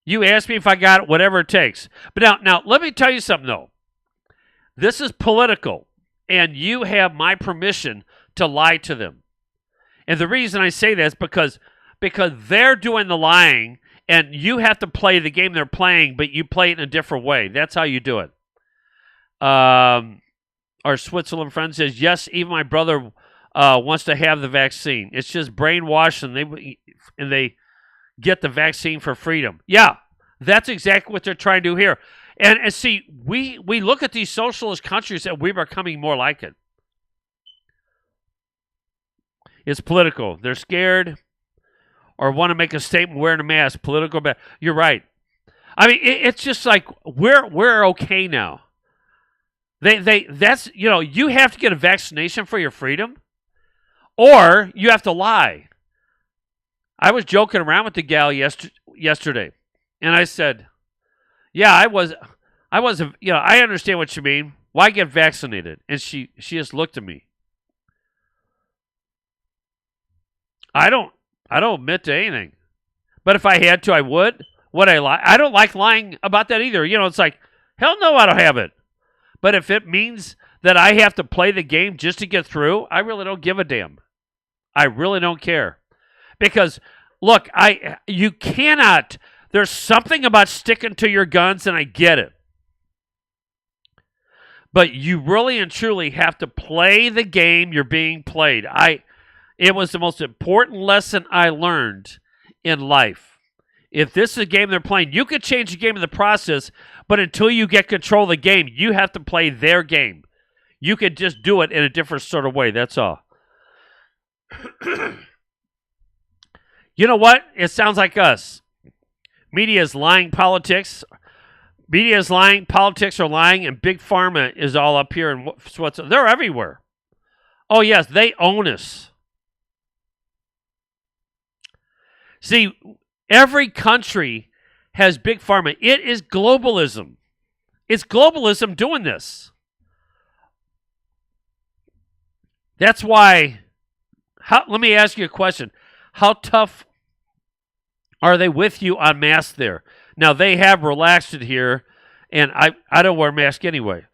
C: You asked me if I got it, whatever it takes. But now, let me tell you something, though. This is political, and you have my permission to lie to them. And the reason I say that is because they're doing the lying, and you have to play the game they're playing, but you play it in a different way. That's how you do it. Our Switzerland friend says, yes, even my brother wants to have the vaccine. It's just brainwashed, and they get the vaccine for freedom. Yeah, that's exactly what they're trying to do here. And see, we look at these socialist countries and we're becoming more like it. It's political. They're scared or want to make a statement wearing a mask. Political. You're right. I mean, it's just like we're okay now. That's you have to get a vaccination for your freedom, or you have to lie. I was joking around with the gal yesterday, and I said, "Yeah, I was, I understand what you mean. Why get vaccinated?" And she just looked at me. I don't admit to anything, but if I had to, I would. Would I lie? I don't like lying about that either. It's like, hell no, I don't have it. But if it means that I have to play the game just to get through, I really don't give a damn. I really don't care. Because, look, you cannot. There's something about sticking to your guns, and I get it. But you really and truly have to play the game you're being played. It was the most important lesson I learned in life. If this is a game they're playing, you could change the game in the process, but until you get control of the game, you have to play their game. You could just do it in a different sort of way. That's all. You know what? It sounds like us. Media is lying, politics. Media is lying, politics are lying, and Big Pharma is all up here in Switzerland. They're everywhere. Oh, yes, they own us. See, every country has Big Pharma. It is globalism. It's globalism doing this. That's why, let me ask you a question. How tough are they with you on masks there? Now, they have relaxed it here, and I don't wear a mask anyway.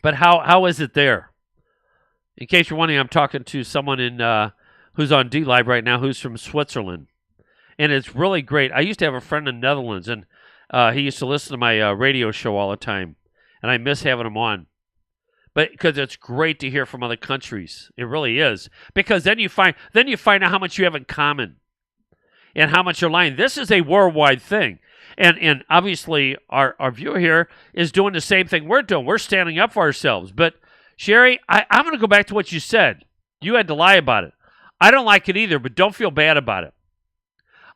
C: But how is it there? In case you're wondering, I'm talking to someone who's on D-Live right now who's from Switzerland. And it's really great. I used to have a friend in the Netherlands, and he used to listen to my radio show all the time. And I miss having him on. but because it's great to hear from other countries. It really is. Because then you find out how much you have in common and how much you're lying. This is a worldwide thing. And obviously our viewer here is doing the same thing we're doing. We're standing up for ourselves. But Sherry, I'm going to go back to what you said. You had to lie about it. I don't like it either, but don't feel bad about it.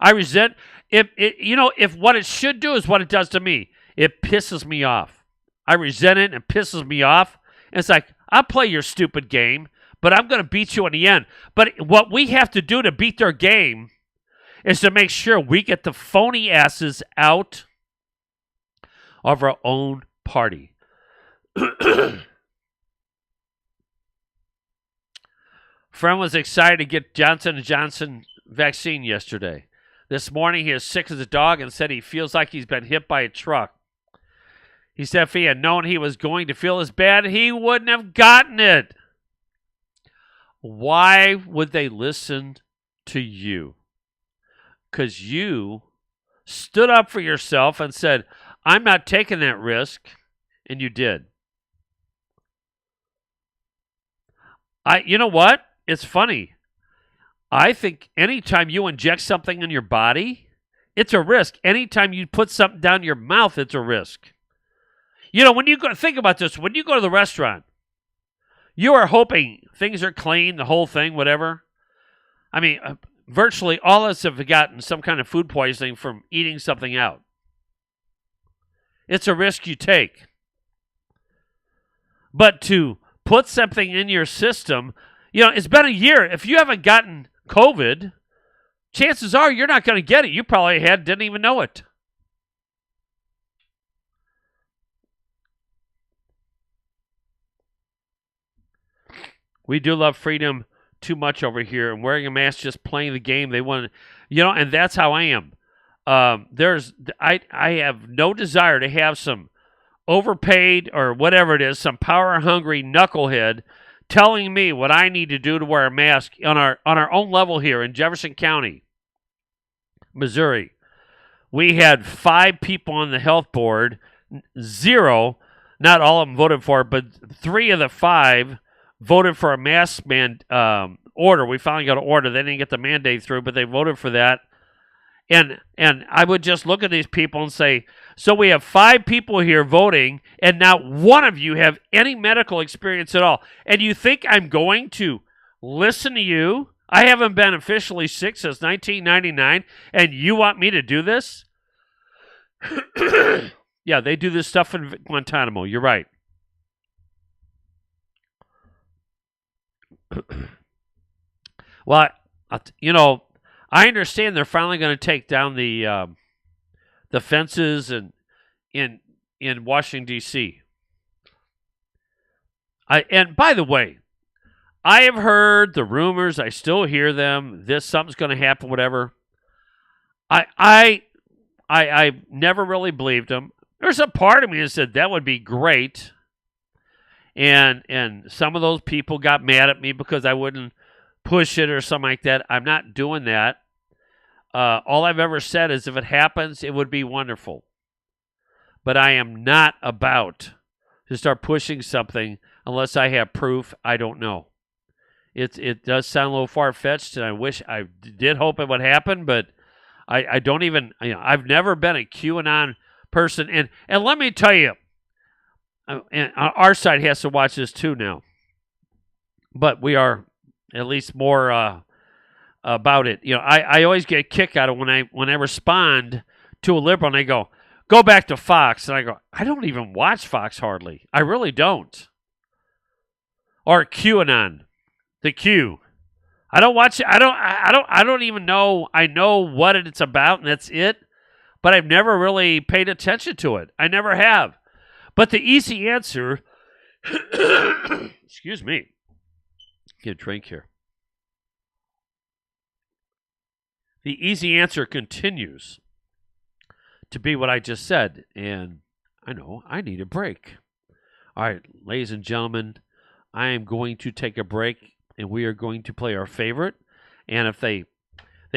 C: I resent if what it should do is what it does to me. It pisses me off. I resent it and it pisses me off. And it's like, I'll play your stupid game, but I'm going to beat you in the end. But what we have to do to beat their game is to make sure we get the phony asses out of our own party. Friend was excited to get Johnson & Johnson vaccine yesterday. This morning he is sick as a dog and said he feels like he's been hit by a truck. He said if he had known he was going to feel as bad, he wouldn't have gotten it. Why would they listen to you? Because you stood up for yourself and said, I'm not taking that risk, and you did. You know what? It's funny. I think anytime you inject something in your body, it's a risk. Anytime you put something down your mouth, it's a risk. You know, when you go, think about this. When you go to the restaurant, you are hoping things are clean, the whole thing, whatever. I mean, virtually all of us have gotten some kind of food poisoning from eating something out. It's a risk you take. But to put something in your system, it's been a year. If you haven't gotten COVID, chances are you're not going to get it. You probably didn't even know it. We do love freedom too much over here, and wearing a mask, just playing the game. They want to, and that's how I am. I have no desire to have some overpaid or whatever it is, some power-hungry knucklehead telling me what I need to do to wear a mask on our own level here in Jefferson County, Missouri. We had 5 people on the health board, 0, not all of them voted for it, but 3 of the 5 voted for a mask order. We finally got an order. They didn't get the mandate through, but they voted for that. And I would just look at these people and say, so we have 5 people here voting, and not one of you have any medical experience at all. And you think I'm going to listen to you? I haven't been officially sick since 1999, and you want me to do this? Yeah, they do this stuff in Guantanamo. You're right. Well, I understand they're finally going to take down the fences in Washington D.C. And by the way, I have heard the rumors. I still hear them. Something's going to happen. Whatever. I never really believed them. There's a part of me that said that would be great. And some of those people got mad at me because I wouldn't push it or something like that. I'm not doing that. All I've ever said is if it happens, it would be wonderful. But I am not about to start pushing something unless I have proof. I don't know. It does sound a little far-fetched, and I did hope it would happen, but I don't even, I've never been a QAnon person. And let me tell you, and our side has to watch this too now. But we are at least more about it. I always get a kick out of when I respond to a liberal and they go back to Fox, and I go, I don't even watch Fox hardly. I really don't. Or QAnon, the Q. I don't watch it. I don't even know. I know what it's about, and that's it. But I've never really paid attention to it. I never have. But the easy answer, excuse me, get a drink here. The easy answer continues to be what I just said, and I know I need a break. All right, ladies and gentlemen, I am going to take a break, and we are going to play our favorite. And if they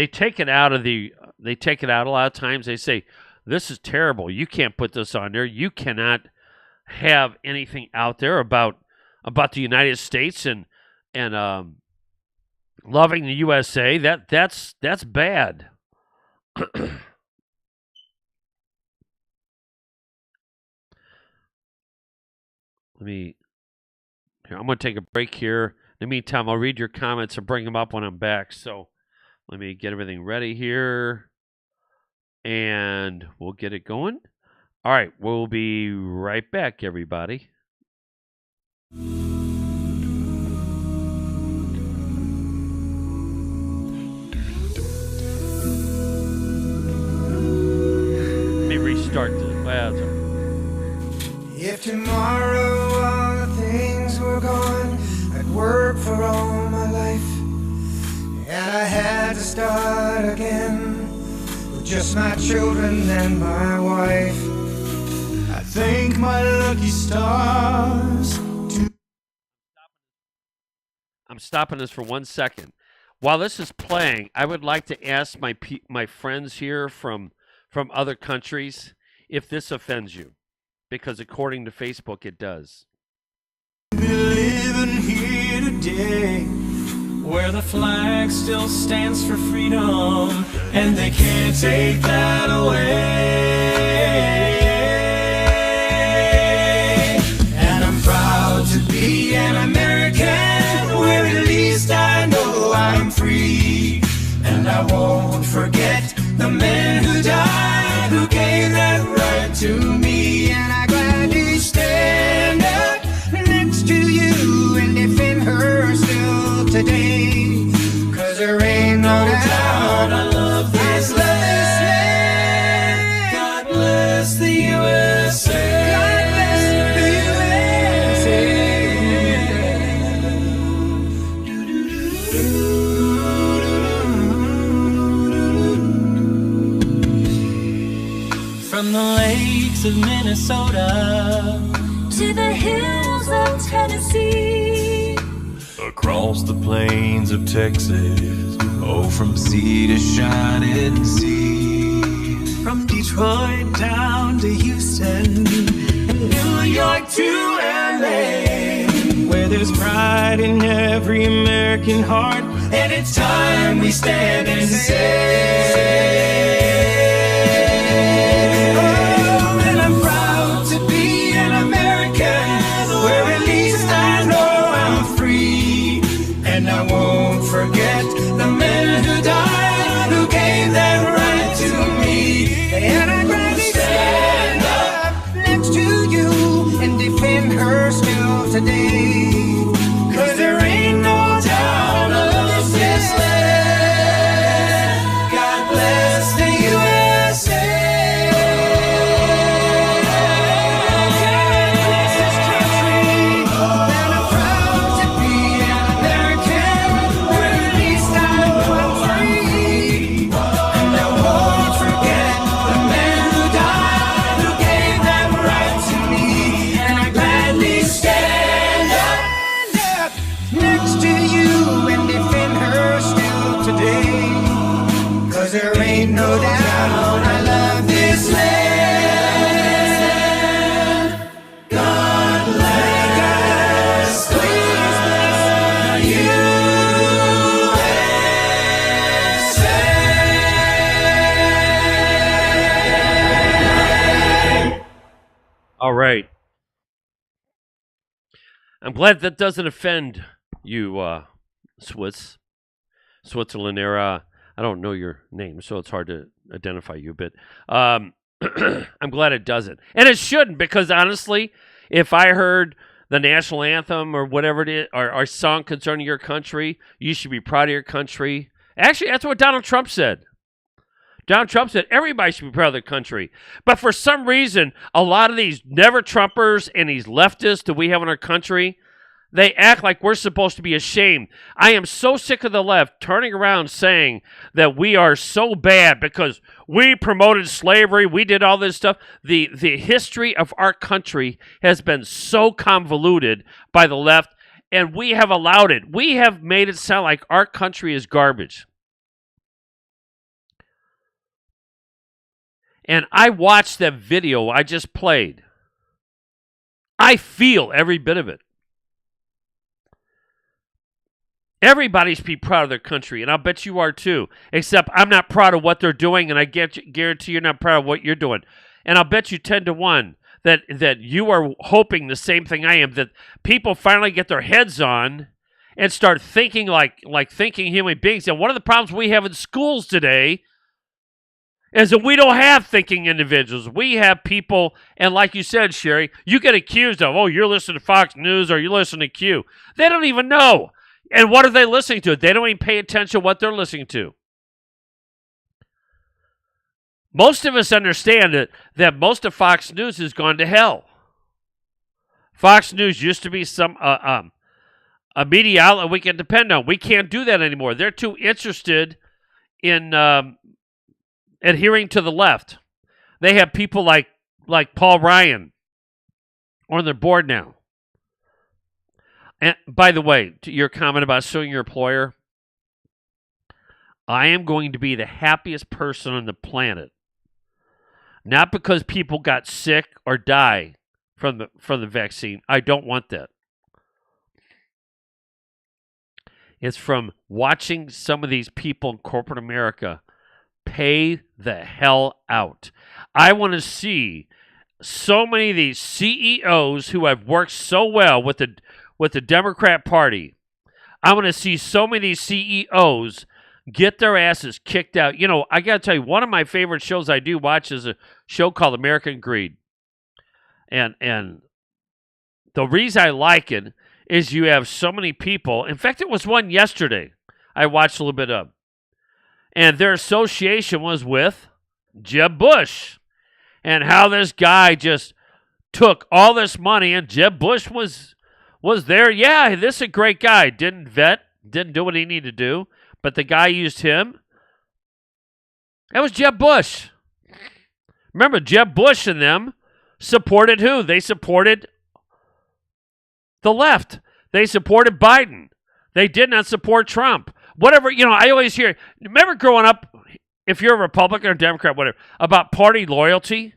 C: take it out a lot of times. They say, this is terrible. You can't put this on there. You cannot have anything out there about about the United States and loving the USA. That's bad. I'm going to take a break here. In the meantime, I'll read your comments and bring them up when I'm back. So let me get everything ready here, and we'll get it going. All right, we'll be right back, everybody. Let me restart this.
D: If tomorrow all the things were gone, I'd work for all my life, and I had to start again with just my children and my wife. I thank my lucky stars.
C: I'm stopping this for 1 second. While this is playing, I would like to ask my friends here from other countries if this offends you, because according to Facebook, it does.
D: We're living here today,
B: where the flag still stands for freedom, and they can't take that away. And I'm proud to be an American, where at least I know I'm free. And I won't forget the men who died, who gave that right to me. And I gladly stand up next to you and defend her still today. 'Cause there ain't no doubt I love this land. God bless the USA. God bless the USA. From the lakes of Minnesota to the hills of Tennessee, across the plains of Texas, oh, from sea to shining sea. From Detroit down to Houston, and New York to LA, where there's pride in every American heart, and it's time we stand and say, oh, and I'm proud to be an American, where at least I know I'm free. And I won't forget the men who died, who gave that right to me. And I'd rather stand up next to you and defend her still today. 'Cause there ain't no doubt I love this land. God bless the USA. This country, and I'm proud to be an American, where at least I know I'm free. And I won't forget the men who died, who gave that right to me. And I gladly stand up next to you and defend her still today. 'Cause there ain't no doubt I love this land. God bless the USA.
C: All right. I'm glad that doesn't offend you, Switzerland era. I don't know your name, so it's hard to identify you, but I'm glad it doesn't. And it shouldn't, because honestly, if I heard the national anthem or whatever it is, or song concerning your country, you should be proud of your country. Actually, that's what Donald Trump said. Donald Trump said everybody should be proud of their country. But for some reason, a lot of these never-Trumpers and these leftists that we have in our country, they act like we're supposed to be ashamed. I am so sick of the left turning around saying that we are so bad because we promoted slavery, we did all this stuff. The history of our country has been so convoluted by the left, and we have allowed it. We have made it sound like our country is garbage. And I watched that video I just played. I feel every bit of it. Everybody's be proud of their country, and I'll bet you are too. Except I'm not proud of what they're doing, and I guarantee you're not proud of what you're doing. And I'll bet you 10-1 that you are hoping the same thing I am, that people finally get their heads on and start thinking like thinking human beings. And one of the problems we have in schools today is that we don't have thinking individuals. We have people, and like you said, Sherry, you get accused of, oh, you're listening to Fox News or you're listening to Q. They don't even know. And what are they listening to? They don't even pay attention to what they're listening to. Most of us understand that most of Fox News has gone to hell. Fox News used to be a media outlet we can depend on. We can't do that anymore. They're too interested in adhering to the left. They have people like Paul Ryan on their board now. And by the way, to your comment about suing your employer, I am going to be the happiest person on the planet. Not because people got sick or die from the vaccine. I don't want that. It's from watching some of these people in corporate America pay the hell out. I want to see so many of these CEOs who have worked so well with the Democrat Party. I want to see so many of these CEOs get their asses kicked out. You know, I got to tell you, one of my favorite shows I do watch is a show called American Greed. And the reason I like it is you have so many people. In fact, it was one yesterday I watched a little bit of. And their association was with Jeb Bush. And how this guy just took all this money, and Jeb Bush was there. Yeah, this is a great guy. Didn't vet, didn't do what he needed to do. But the guy used him. That was Jeb Bush. Remember, Jeb Bush and them supported who? They supported the left. They supported Biden. They did not support Trump. Whatever, I always hear, remember growing up, if you're a Republican or Democrat, whatever, about party loyalty?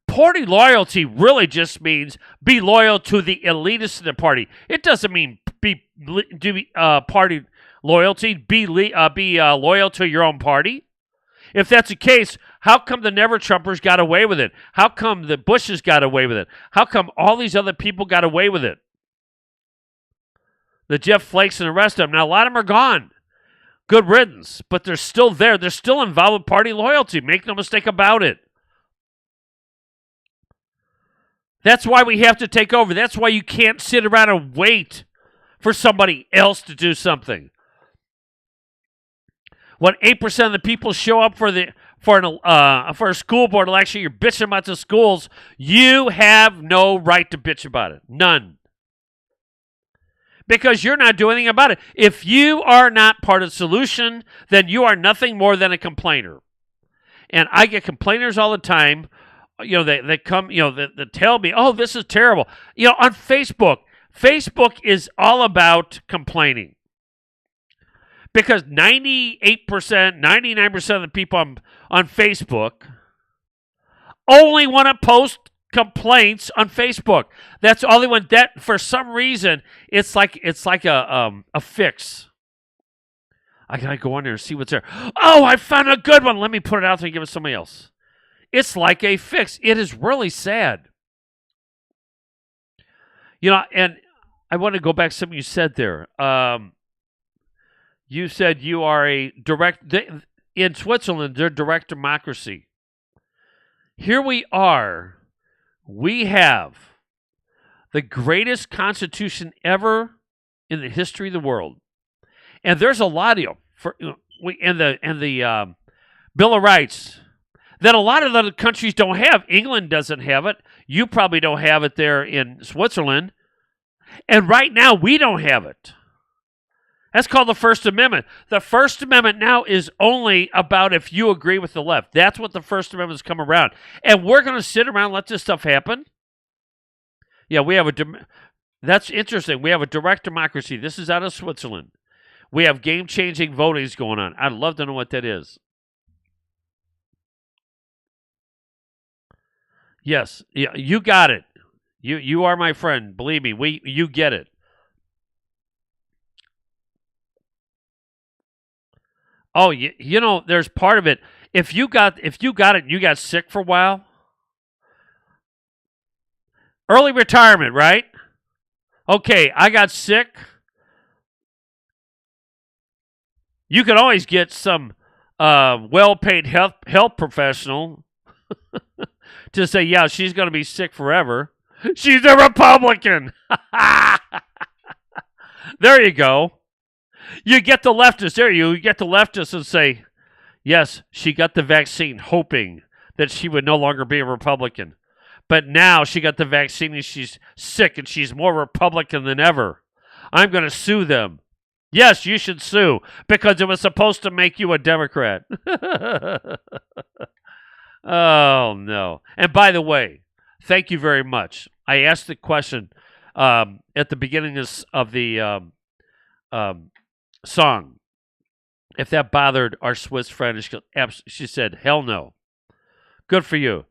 C: Party loyalty really just means be loyal to the elitists in the party. It doesn't mean party loyalty. Be loyal to your own party. If that's the case, how come the Never Trumpers got away with it? How come the Bushes got away with it? How come all these other people got away with it? The Jeff Flakes and the rest of them. Now, a lot of them are gone. Good riddance. But they're still there. They're still involved with party loyalty. Make no mistake about it. That's why we have to take over. That's why you can't sit around and wait for somebody else to do something. When 8% of the people show up for a school board election, you're bitching about the schools. You have no right to bitch about it. None. Because you're not doing anything about it. If you are not part of the solution, then you are nothing more than a complainer. And I get complainers all the time. They come, they tell me, oh, this is terrible. On Facebook is all about complaining. Because 98%, 99% of the people on Facebook only want to post complaints on Facebook. That's all they want. That, for some reason, it's like a fix. I gotta go on there and see what's there. Oh, I found a good one. Let me put it out there and give it to somebody else. It's like a fix. It is really sad. And I want to go back to something you said there. You said you are in Switzerland, they're direct democracy. Here we are. We have the greatest constitution ever in the history of the world. And there's a lot of the Bill of Rights that a lot of other countries don't have. England doesn't have it. You probably don't have it there in Switzerland. And right now, we don't have it. That's called the First Amendment. The First Amendment now is only about if you agree with the left. That's what the First Amendment's come around. And we're going to sit around and let this stuff happen? Yeah, that's interesting. We have a direct democracy. This is out of Switzerland. We have game-changing votings going on. I'd love to know what that is. Yes, yeah, you got it. You are my friend. Believe me, you get it. Oh, you know, there's part of it. If you got it, and you got sick for a while. Early retirement, right? Okay, I got sick. You can always get some well-paid health professional to say, yeah, she's going to be sick forever. She's a Republican. There you go. You get the leftists. There you get the leftists and say, yes, she got the vaccine hoping that she would no longer be a Republican. But now she got the vaccine and she's sick and she's more Republican than ever. I'm going to sue them. Yes, you should sue because it was supposed to make you a Democrat. Oh, no. And by the way, thank you very much. I asked the question at the beginning of the song if that bothered our Swiss friend. She said, hell no. Good for you.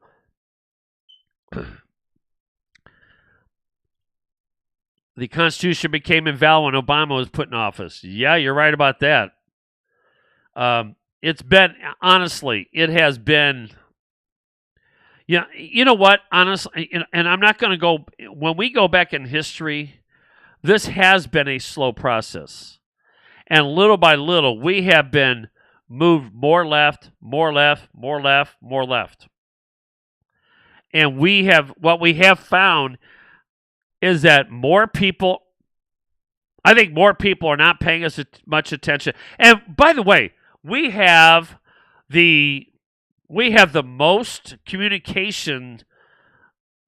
C: The Constitution became invalid when Obama was put in office. Yeah, you're right about that. It's been, honestly, it has been, yeah, you know what, honestly, and I'm not going to go, when we go back in history, this has been a slow process. And little by little, we have been moved more left, more left, more left, more left. And what we have found is that more people, I think more people are not paying us much attention. And by the way, we have the most communication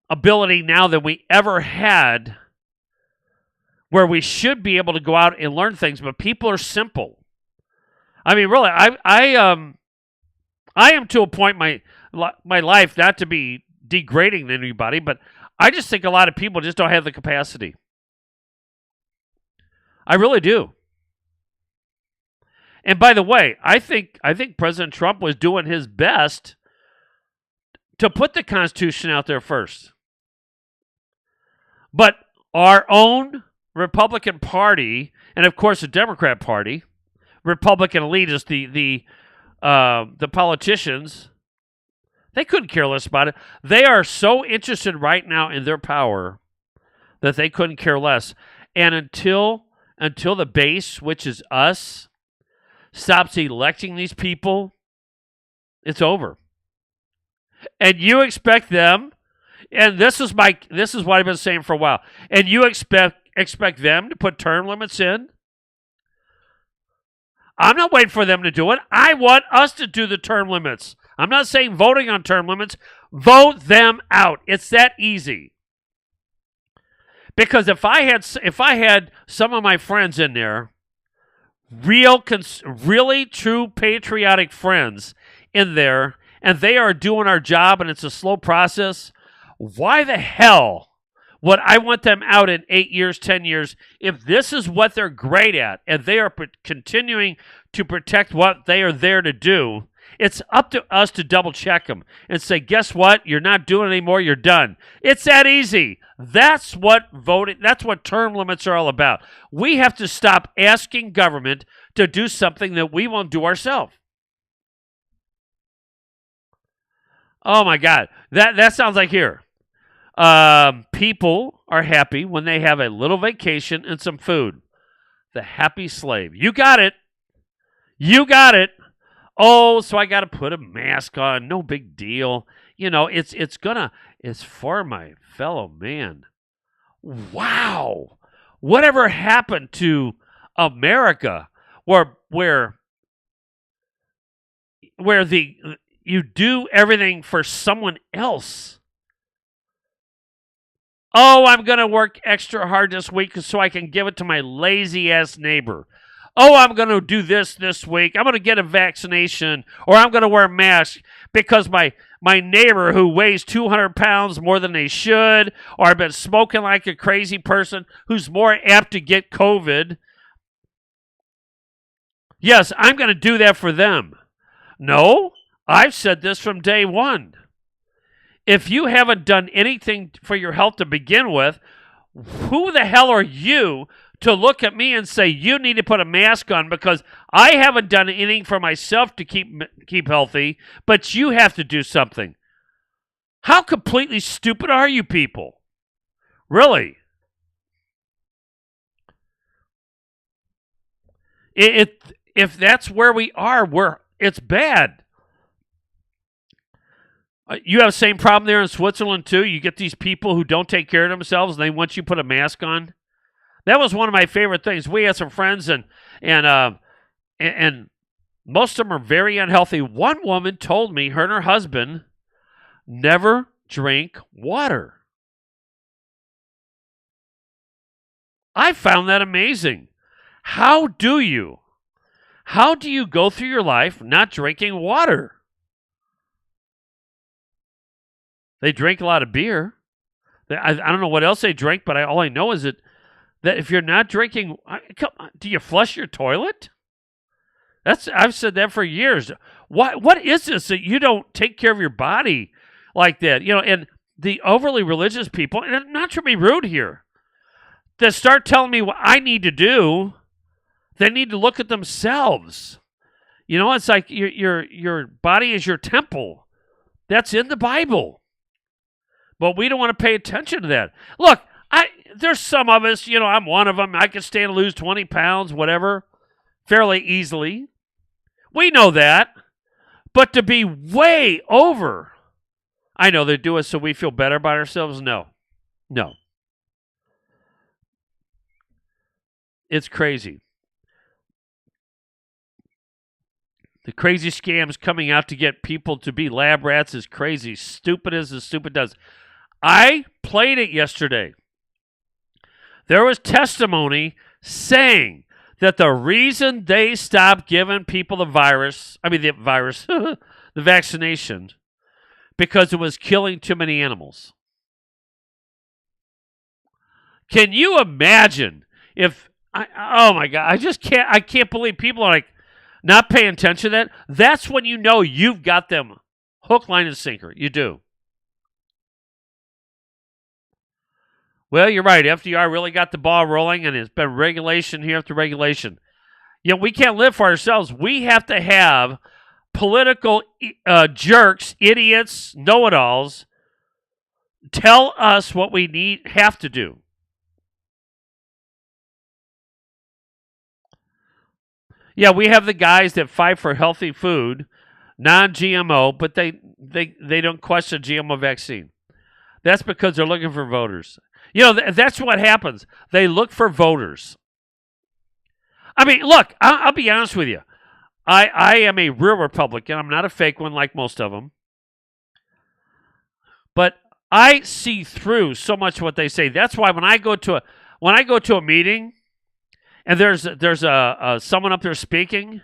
C: ability now than we ever had, where we should be able to go out and learn things, but people are simple. I mean, really, I am to a point in my life, not to be degrading to anybody, but I just think a lot of people just don't have the capacity. I really do. And by the way, I think President Trump was doing his best to put the Constitution out there first. But our own Republican Party, and of course the Democrat Party, Republican elitists, the politicians, they couldn't care less about it. They are so interested right now in their power that they couldn't care less. And until the base, which is us, stops electing these people, it's over. And you expect them, and this is what I've been saying for a while, and you expect them to put term limits in? I'm not waiting for them to do it. I want us to do the term limits. I'm not saying voting on term limits. Vote them out. It's that easy. Because if I had some of my friends in there, really true patriotic friends in there, and they are doing our job and it's a slow process, why the hell would I want them out in 8 years, 10 years, if this is what they're great at and they are continuing to protect what they are there to do? It's up to us to double check them and say, guess what? You're not doing it anymore. You're done. It's that easy. That's what term limits are all about. We have to stop asking government to do something that we won't do ourselves. Oh my God. That sounds like here. People are happy when they have a little vacation and some food. The happy slave. You got it. You got it. Oh, so I got to put a mask on. No big deal. You know, it's for my fellow man. Wow. Whatever happened to America where you do everything for someone else? Oh, I'm going to work extra hard this week so I can give it to my lazy-ass neighbor. Oh, I'm going to do this week. I'm going to get a vaccination, or I'm going to wear a mask because my neighbor who weighs 200 pounds more than they should, or I've been smoking like a crazy person who's more apt to get COVID. Yes, I'm going to do that for them. No, I've said this from day one. If you haven't done anything for your health to begin with, who the hell are you to look at me and say you need to put a mask on because I haven't done anything for myself to keep healthy, but you have to do something? How completely stupid are you people? Really? If that's where we are, it's bad. You have the same problem there in Switzerland, too? You get these people who don't take care of themselves, and they want you to put a mask on? That was one of my favorite things. We had some friends, and most of them are very unhealthy. One woman told me her and her husband never drink water. I found that amazing. How do you go through your life not drinking water? They drink a lot of beer. I don't know what else they drink, but all I know is that if you're not drinking, do you flush your toilet? I've said that for years. What is this that you don't take care of your body like that? And the overly religious people, and not to be rude here, that start telling me what I need to do, they need to look at themselves. It's like your body is your temple. That's in the Bible. But we don't want to pay attention to that. Look, there's some of us, I'm one of them. I can stand to lose 20 pounds, whatever, fairly easily. We know that. But to be way over, I know they do it so we feel better about ourselves. No. It's crazy. The crazy scams coming out to get people to be lab rats is crazy. Stupid as the stupid does. I played it yesterday. There was testimony saying that the reason they stopped giving people the vaccination, because it was killing too many animals. Can you imagine if, oh my God, I can't believe people are like not paying attention to that. That's when you know you've got them hook, line, and sinker. You do. Well, you're right. FDR really got the ball rolling, and it's been regulation here after regulation. We can't live for ourselves. We have to have political jerks, idiots, know-it-alls tell us what we have to do. Yeah, we have the guys that fight for healthy food, non-GMO, but they don't question GMO vaccine. That's because they're looking for voters. That's what happens. They look for voters. I mean, look, I'll be honest with you. I am a real Republican. I'm not a fake one like most of them. But I see through so much of what they say. That's why when I go to a meeting and there's someone up there speaking,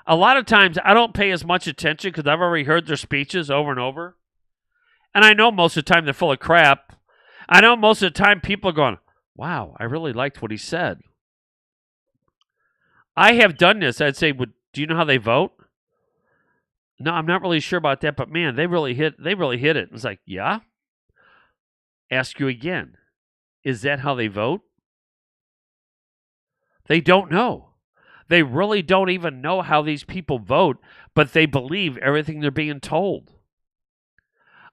C: a lot of times I don't pay as much attention because I've already heard their speeches over and over. And I know most of the time they're full of crap. I know most of the time people are going, wow, I really liked what he said. I have done this. I'd say, do you know how they vote? No, I'm not really sure about that, but man, they really hit it. It's like, yeah? Ask you again. Is that how they vote? They don't know. They really don't even know how these people vote, but they believe everything they're being told.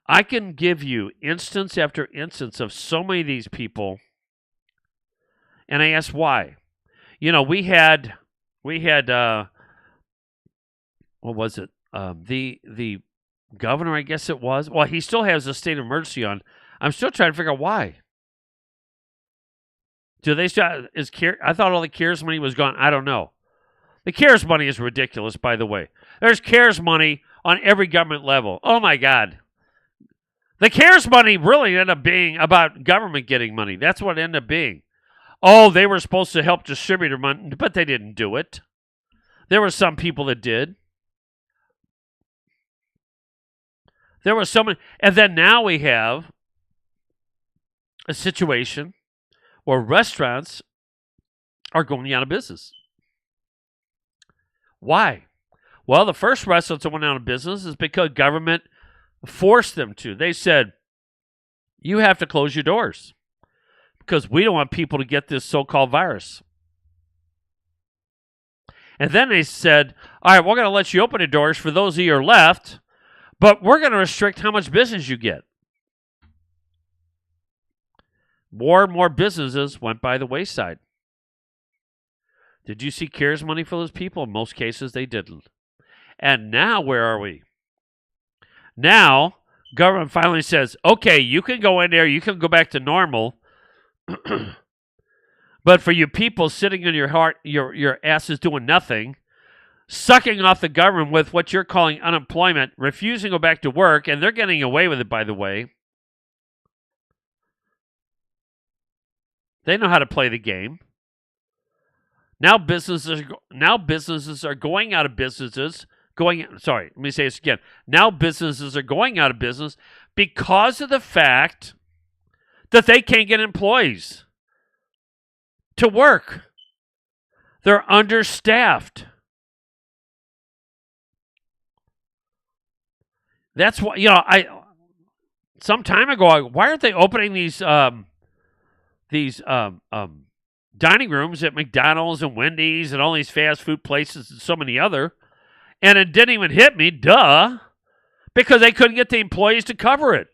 C: I can give you instance after instance of so many of these people, and I ask why. We had what was it? The governor, I guess it was. Well, he still has a state of emergency on. I'm still trying to figure out why. Do they still? I thought all the CARES money was gone. I don't know. The CARES money is ridiculous, by the way. There's CARES money on every government level. Oh my God. The CARES money really ended up being about government getting money. That's what it ended up being. Oh, they were supposed to help distribute money, but they didn't do it. There were some people that did. There were so many. And then now we have a situation where restaurants are going out of business. Why? Well, the first restaurants that went out of business is because government forced them to. They said, you have to close your doors because we don't want people to get this so-called virus. And then they said, all right, we're going to let you open the doors for those of you who are left, but we're going to restrict how much business you get. More and more businesses went by the wayside. Did you see CARES money for those people? In most cases, they didn't. And now, where are we? Now, government finally says, okay, you can go in there, you can go back to normal, but for you people sitting in your asses doing nothing, sucking off the government with what you're calling unemployment, refusing to go back to work, and they're getting away with it, by the way. They know how to play the game. Now businesses are going out of businesses. Let me say this again. Now businesses are going out of business because of the fact that they can't get employees to work. They're understaffed. That's why, some time ago, why aren't they opening these dining rooms at McDonald's and Wendy's and all these fast food places and so many other? And it didn't even hit me, because they couldn't get the employees to cover it.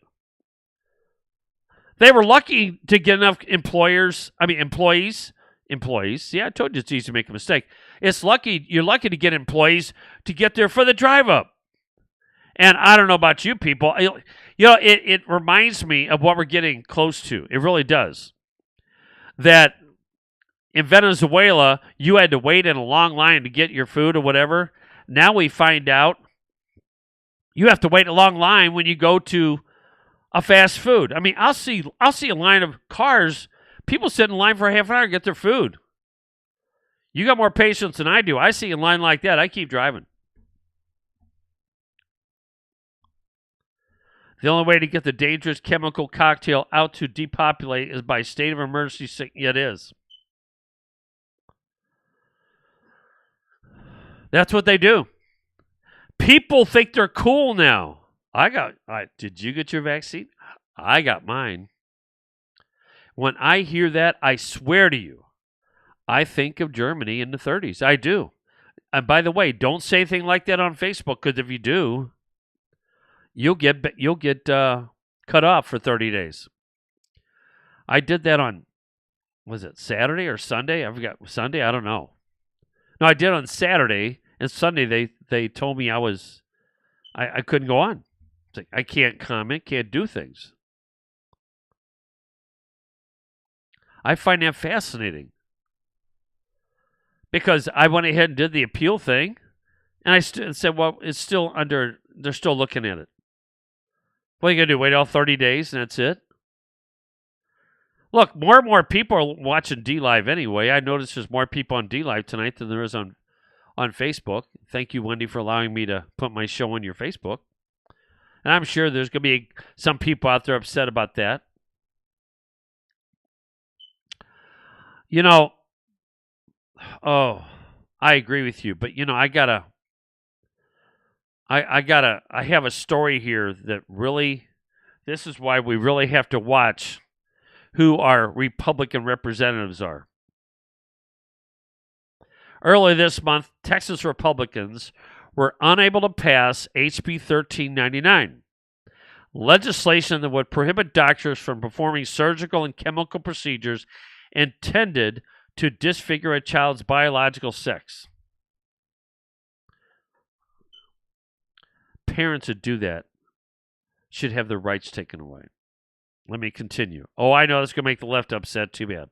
C: They were lucky to get enough employees. See, I told you it's easy to make a mistake. You're lucky to get employees to get there for the drive up. And I don't know about you people. It reminds me of what we're getting close to. It really does. That in Venezuela, you had to wait in a long line to get your food or whatever. Now we find out you have to wait a long line when you go to a fast food. I mean, I'll see a line of cars, people sit in line for a half an hour to get their food. You got more patience than I do. I see a line like that, I keep driving. The only way to get the dangerous chemical cocktail out to depopulate is by state of emergency. It is. That's what they do. People think they're cool now. Did you get your vaccine? I got mine. When I hear that, I swear to you, I think of Germany in the 30s. I do. And by the way, don't say anything like that on Facebook, because if you do, you'll get cut off for 30 days. I did that on, was it Saturday or Sunday? I forgot. Sunday? I don't know. No, I did on Saturday, and Sunday they told me I couldn't go on. It's like, I can't comment, can't do things. I find that fascinating. Because I went ahead and did the appeal thing, and I said, well, it's still they're still looking at it. What are you going to do, wait all 30 days and that's it? Look, more and more people are watching DLive anyway. I noticed there's more people on DLive tonight than there is on Facebook. Thank you, Wendy, for allowing me to put my show on your Facebook. And I'm sure there's going to be some people out there upset about that. I agree with you, but I have a story here that really, this is why we really have to watch who our Republican representatives are. Earlier this month, Texas Republicans were unable to pass HB 1399, legislation that would prohibit doctors from performing surgical and chemical procedures intended to disfigure a child's biological sex. Parents that do that should have their rights taken away. Let me continue. Oh, I know this is going to make the left upset. Too bad.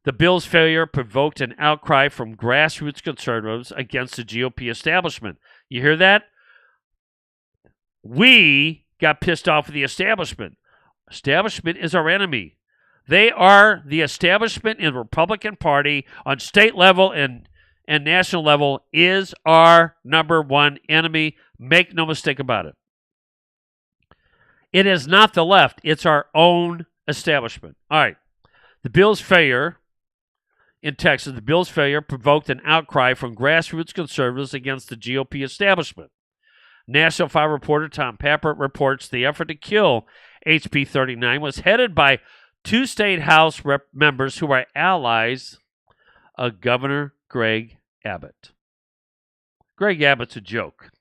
C: The bill's failure provoked an outcry from grassroots conservatives against the GOP establishment. You hear that? We got pissed off with the establishment. Establishment is our enemy. They are the establishment in the Republican Party on state level and national level is our number one enemy. Make no mistake about it. It is not the left. It's our own establishment. All right. The bill's failure in Texas, provoked an outcry from grassroots conservatives against the GOP establishment. National File reporter Tom Pappert reports the effort to kill HB 39 was headed by two state House members who are allies of Governor Greg Abbott. Greg Abbott's a joke.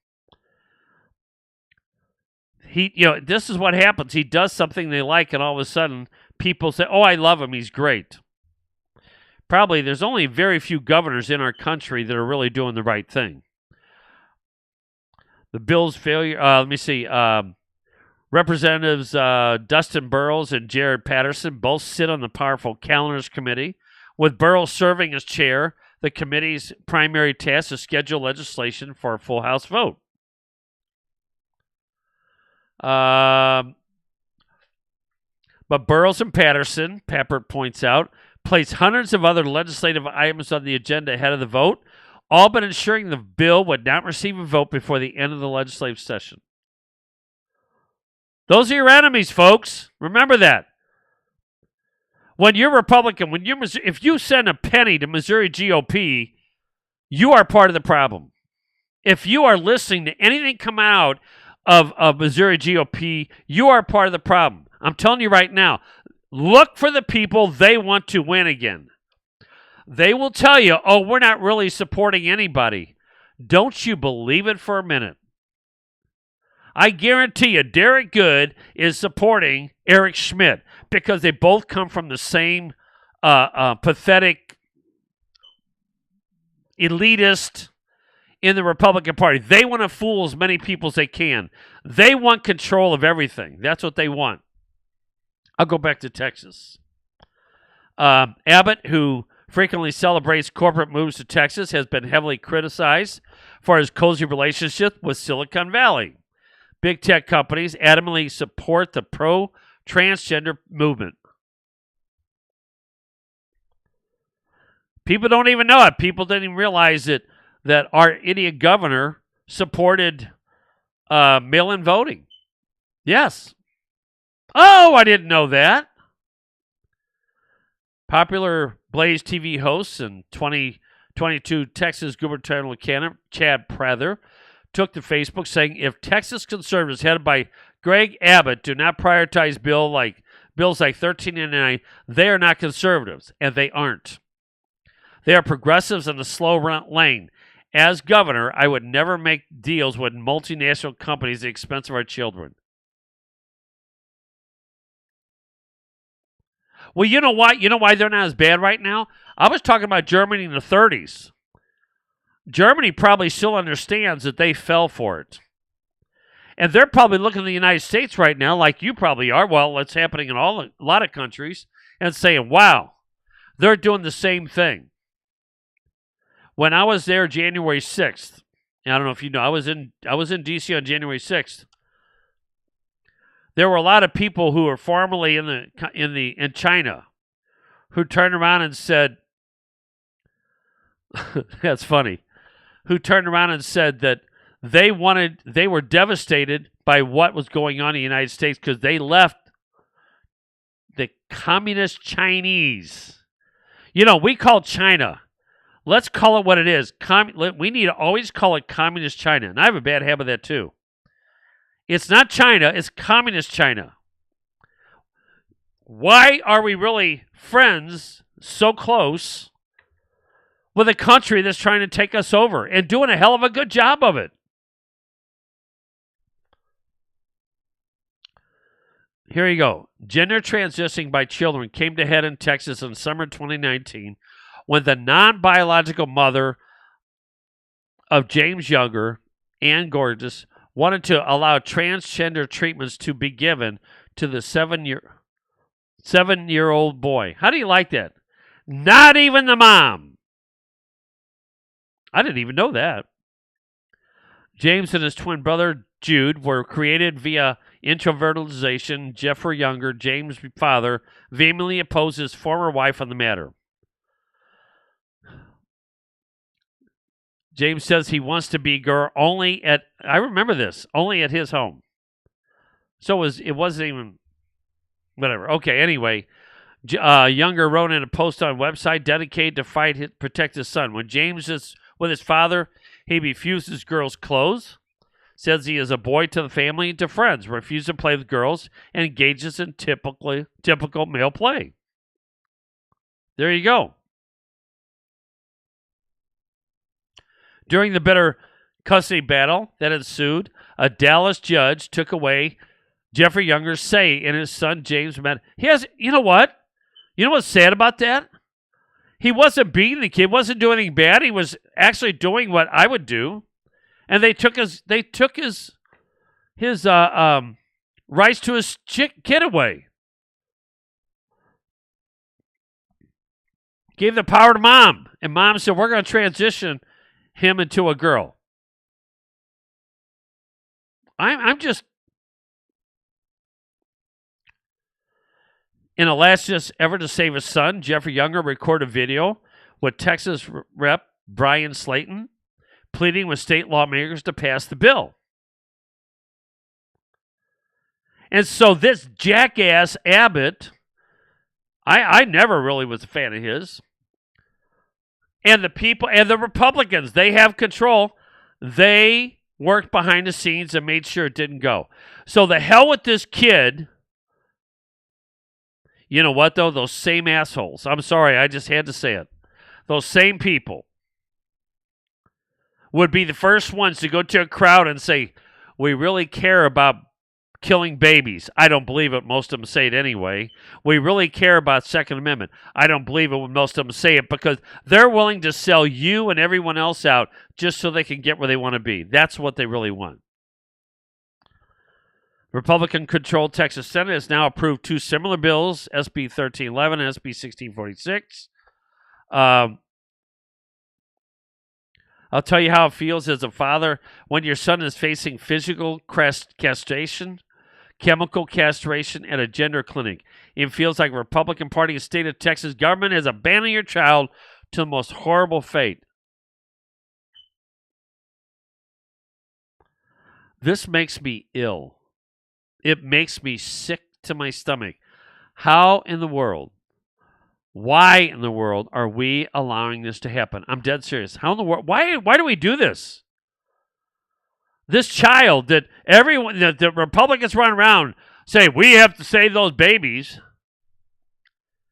C: This is what happens. He does something they like, and all of a sudden, people say, "Oh, I love him. He's great." Probably there's only very few governors in our country that are really doing the right thing. The bill's failure. Representatives Dustin Burrows and Jared Patterson both sit on the powerful Calendars Committee, with Burrows serving as chair. The committee's primary task is to schedule legislation for a full House vote. But Burrows and Patterson, Pappert points out, placed hundreds of other legislative items on the agenda ahead of the vote, all but ensuring the bill would not receive a vote before the end of the legislative session. Those are your enemies, folks. Remember that. When you're Republican, if you send a penny to Missouri GOP, you are part of the problem. If you are listening to anything come out of Missouri GOP, you are part of the problem. I'm telling you right now, look for the people they want to win again. They will tell you, "Oh, we're not really supporting anybody." Don't you believe it for a minute. I guarantee you Derek Good is supporting Eric Schmidt because they both come from the same pathetic elitist in the Republican Party. They want to fool as many people as they can. They want control of everything. That's what they want. I'll go back to Texas. Abbott, who frequently celebrates corporate moves to Texas, has been heavily criticized for his cozy relationship with Silicon Valley. Big tech companies adamantly support the pro-transgender movement. People don't even know it. People didn't even realize that our idiot governor supported mail-in voting. Yes. Oh, I didn't know that. Popular Blaze TV host and 2022 Texas gubernatorial candidate Chad Prather took to Facebook saying, "If Texas conservatives headed by Greg Abbott do not prioritize bills like 1399, they are not conservatives," and they aren't. They are progressives in the slow lane. As governor, I would never make deals with multinational companies at the expense of our children. Well, you know why? You know why they're not as bad right now? I was talking about Germany in the 30s. Germany probably still understands that they fell for it. And they're probably looking at the United States right now like you probably are. Well, it's happening in a lot of countries. And saying, wow, they're doing the same thing. When I was there January 6th, I don't know if you know, I was in D.C. on January 6th. There were a lot of people who were formerly in China who turned around and said, that's funny, who turned around and said that they were devastated by what was going on in the United States because they left the communist Chinese. You know, we call China. Let's call it what it is. We need to always call it communist China. And I have a bad habit of that too. It's not China, it's communist China. Why are we really friends so close with a country that's trying to take us over and doing a hell of a good job of it? Here you go. Gender transitioning by children came to head in Texas in summer 2019 when the non-biological mother of James Younger, Ann Gorgeous, wanted to allow transgender treatments to be given to the 7-year-old boy. How do you like that? Not even the mom. I didn't even know that. James and his twin brother Jude were created via introvertilization. Jeffrey Younger, James' father, vehemently opposed his former wife on the matter. James says he wants to be girl only at, I remember this, only at his home. So it wasn't even, whatever. Okay, anyway, Younger wrote in a post on a website dedicated to protect his son. When James is with his father, he refuses girls' clothes, says he is a boy to the family and to friends, refuses to play with girls, and engages in typical male play. There you go. During the bitter custody battle that ensued, a Dallas judge took away Jeffrey Younger's say in his son James' He has, you know what? You know what's sad about that? He wasn't beating the kid, wasn't doing anything bad. He was actually doing what I would do, and they took his rights to his kid away. Gave the power to mom, and mom said, "We're going to transition him into a girl." I'm just, in a last just effort to save his son, Jeffrey Younger recorded a video with Texas Rep. Brian Slayton pleading with state lawmakers to pass the bill. And so this jackass Abbott, I never really was a fan of his. And the people and the Republicans, they have control. They worked behind the scenes and made sure it didn't go. So the hell with this kid. You know what, though? Those same assholes. I'm sorry, I just had to say it. Those same people would be the first ones to go to a crowd and say, "We really care about killing babies." I don't believe it. Most of them say it anyway. "We really care about Second Amendment." I don't believe it when most of them say it, because they're willing to sell you and everyone else out just so they can get where they want to be. That's what they really want. Republican-controlled Texas Senate has now approved two similar bills, SB 1311 and SB 1646. I'll tell you how it feels as a father when your son is facing physical castration, chemical castration at a gender clinic. It feels like the Republican Party and state of Texas government has abandoned your child to the most horrible fate. This makes me ill. It makes me sick to my stomach. How in the world, why in the world are we allowing this to happen? I'm dead serious. How in the world? Why do we do this? This child that everyone, that the Republicans run around say, "We have to save those babies."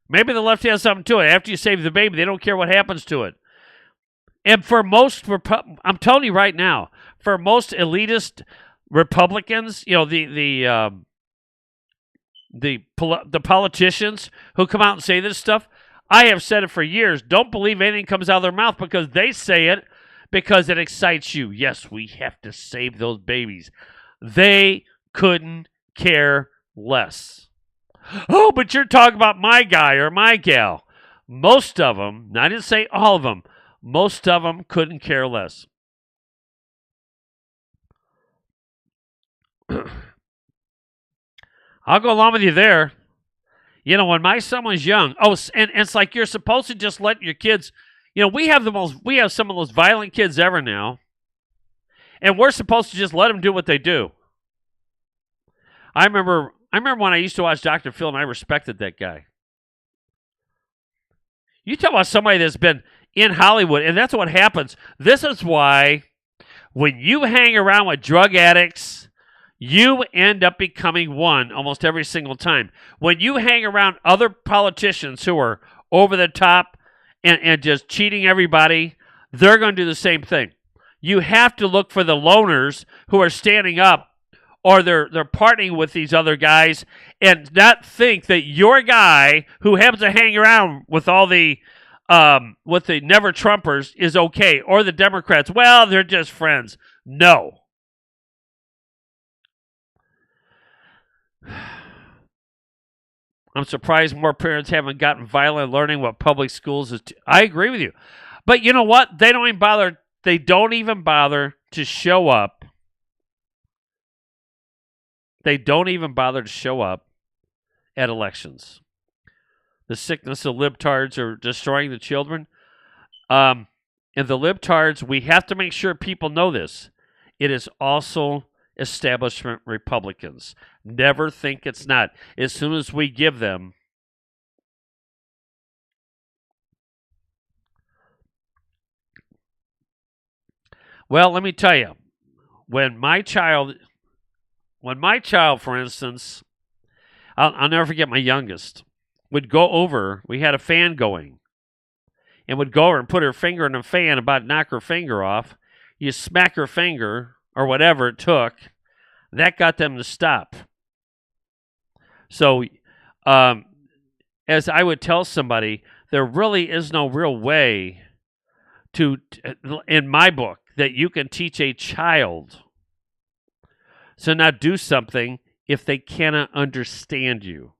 C: Maybe the left has something to it. After you save the baby, they don't care what happens to it. And for most, I'm telling you right now, for most elitist Republicans, you know, the politicians who come out and say this stuff, I have said it for years. Don't believe anything comes out of their mouth, because they say it because it excites you. Yes, we have to save those babies. They couldn't care less. "Oh, but you're talking about my guy or my gal." Most of them, I didn't say all of them, most of them couldn't care less. I'll go along with you there. You know, when my son was young, and it's like you're supposed to just let your kids, you know, we have some of those violent kids ever now, and we're supposed to just let them do what they do. I remember when I used to watch Dr. Phil, and I respected that guy. You talk about somebody that's been in Hollywood, and that's what happens. This is why when you hang around with drug addicts, you end up becoming one almost every single time. When you hang around other politicians who are over the top and just cheating everybody, they're going to do the same thing. You have to look for the loners who are standing up, or they're partnering with these other guys, and not think that your guy who happens to hang around with all the never Trumpers is okay, or the Democrats. Well, they're just friends. No. I'm surprised more parents haven't gotten violent learning what public schools is. I agree with you. But you know what? They don't even bother to show up. They don't even bother to show up at elections. The sickness of libtards are destroying the children. And the libtards, we have to make sure people know this. It is also establishment Republicans. Never think it's not. As soon as we give them well, let me tell you, when my child, for instance, I'll never forget my youngest, would go over, we had a fan going, and would go over and put her finger in the fan, about knock her finger off. You smack her finger, or whatever it took, that got them to stop. So, as I would tell somebody, there really is no real way to, in my book, that you can teach a child to not do something if they cannot understand you.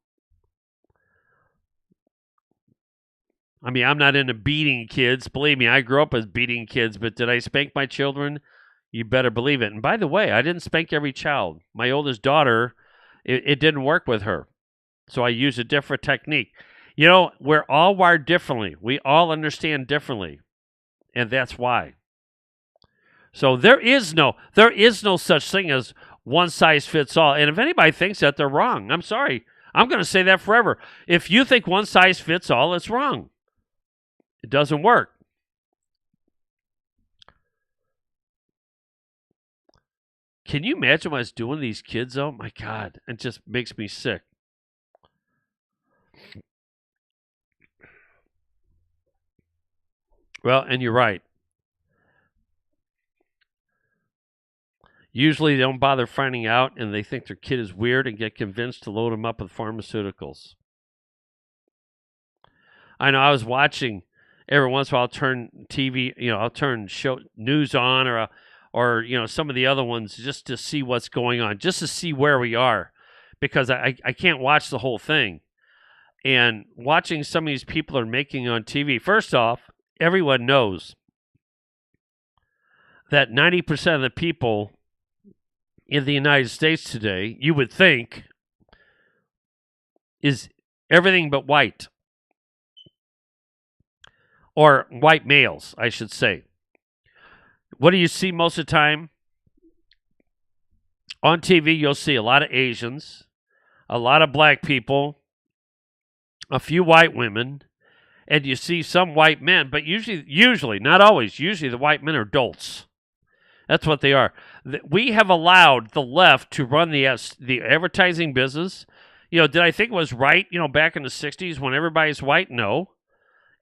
C: I mean, I'm not into beating kids. Believe me, I grew up as beating kids, but did I spank my children? You better believe it. And by the way, I didn't spank every child. My oldest daughter, it didn't work with her. So I used a different technique. You know, we're all wired differently. We all understand differently. And that's why. So there is no such thing as one size fits all. And if anybody thinks that, they're wrong. I'm sorry. I'm going to say that forever. If you think one size fits all, it's wrong. It doesn't work. Can you imagine what I was doing to these kids, though? My God, it just makes me sick. Well, and you're right. Usually they don't bother finding out, and they think their kid is weird and get convinced to load them up with pharmaceuticals. I know I was watching, every once in a while I'll turn TV, I'll turn news on or some of the other ones just to see what's going on, just to see where we are, because I can't watch the whole thing. And watching some of these people are making on TV, first off, everyone knows that 90% of the people in the United States today, you would think, is everything but white. Or white males, I should say. What do you see most of the time? On TV, you'll see a lot of Asians, a lot of black people, a few white women, and you see some white men, but usually, not always, usually the white men are dolts. That's what they are. We have allowed the left to run the advertising business. Did I think it was right, back in the 60s when everybody's white? No.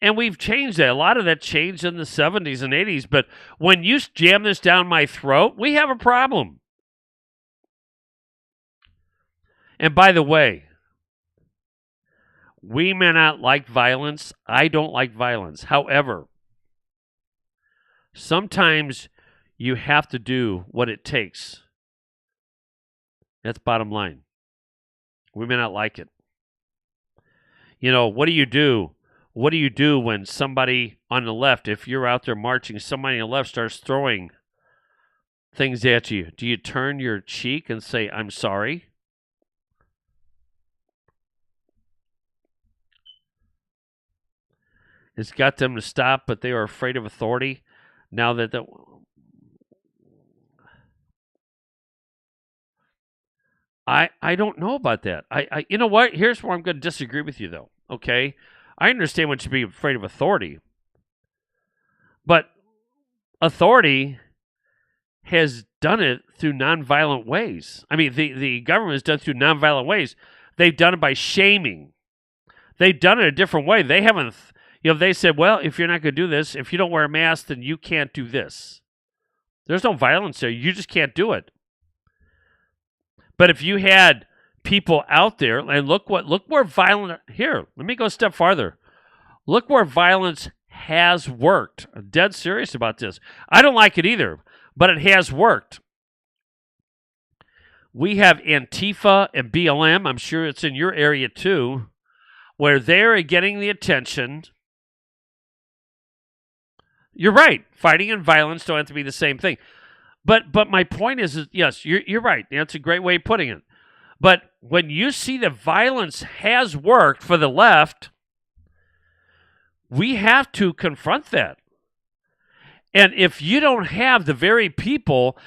C: And we've changed that. A lot of that changed in the 70s and 80s. But when you jam this down my throat, we have a problem. And by the way, we may not like violence. I don't like violence. However, sometimes you have to do what it takes. That's bottom line. We may not like it. What do you do? What do you do when somebody on the left, if you're out there marching, somebody on the left starts throwing things at you? Do you turn your cheek and say, I'm sorry? It's got them to stop, but they are afraid of authority. Now that I don't know about that. You know what? Here's where I'm going to disagree with you, though. Okay, I understand what you be afraid of authority, but authority has done it through nonviolent ways. I mean, the government has done it through nonviolent ways. They've done it by shaming. They've done it a different way. They haven't. They said, well, if you're not going to do this, if you don't wear a mask, then you can't do this. There's no violence there. You just can't do it. But if you had people out there, and look where violent, here, let me go a step farther. Look where violence has worked. I'm dead serious about this. I don't like it either, but it has worked. We have Antifa and BLM, I'm sure it's in your area too, where they're getting the attention. You're right. Fighting and violence don't have to be the same thing. But my point is yes, you're right. That's a great way of putting it. But when you see that violence has worked for the left, we have to confront that. And if you don't have the very people,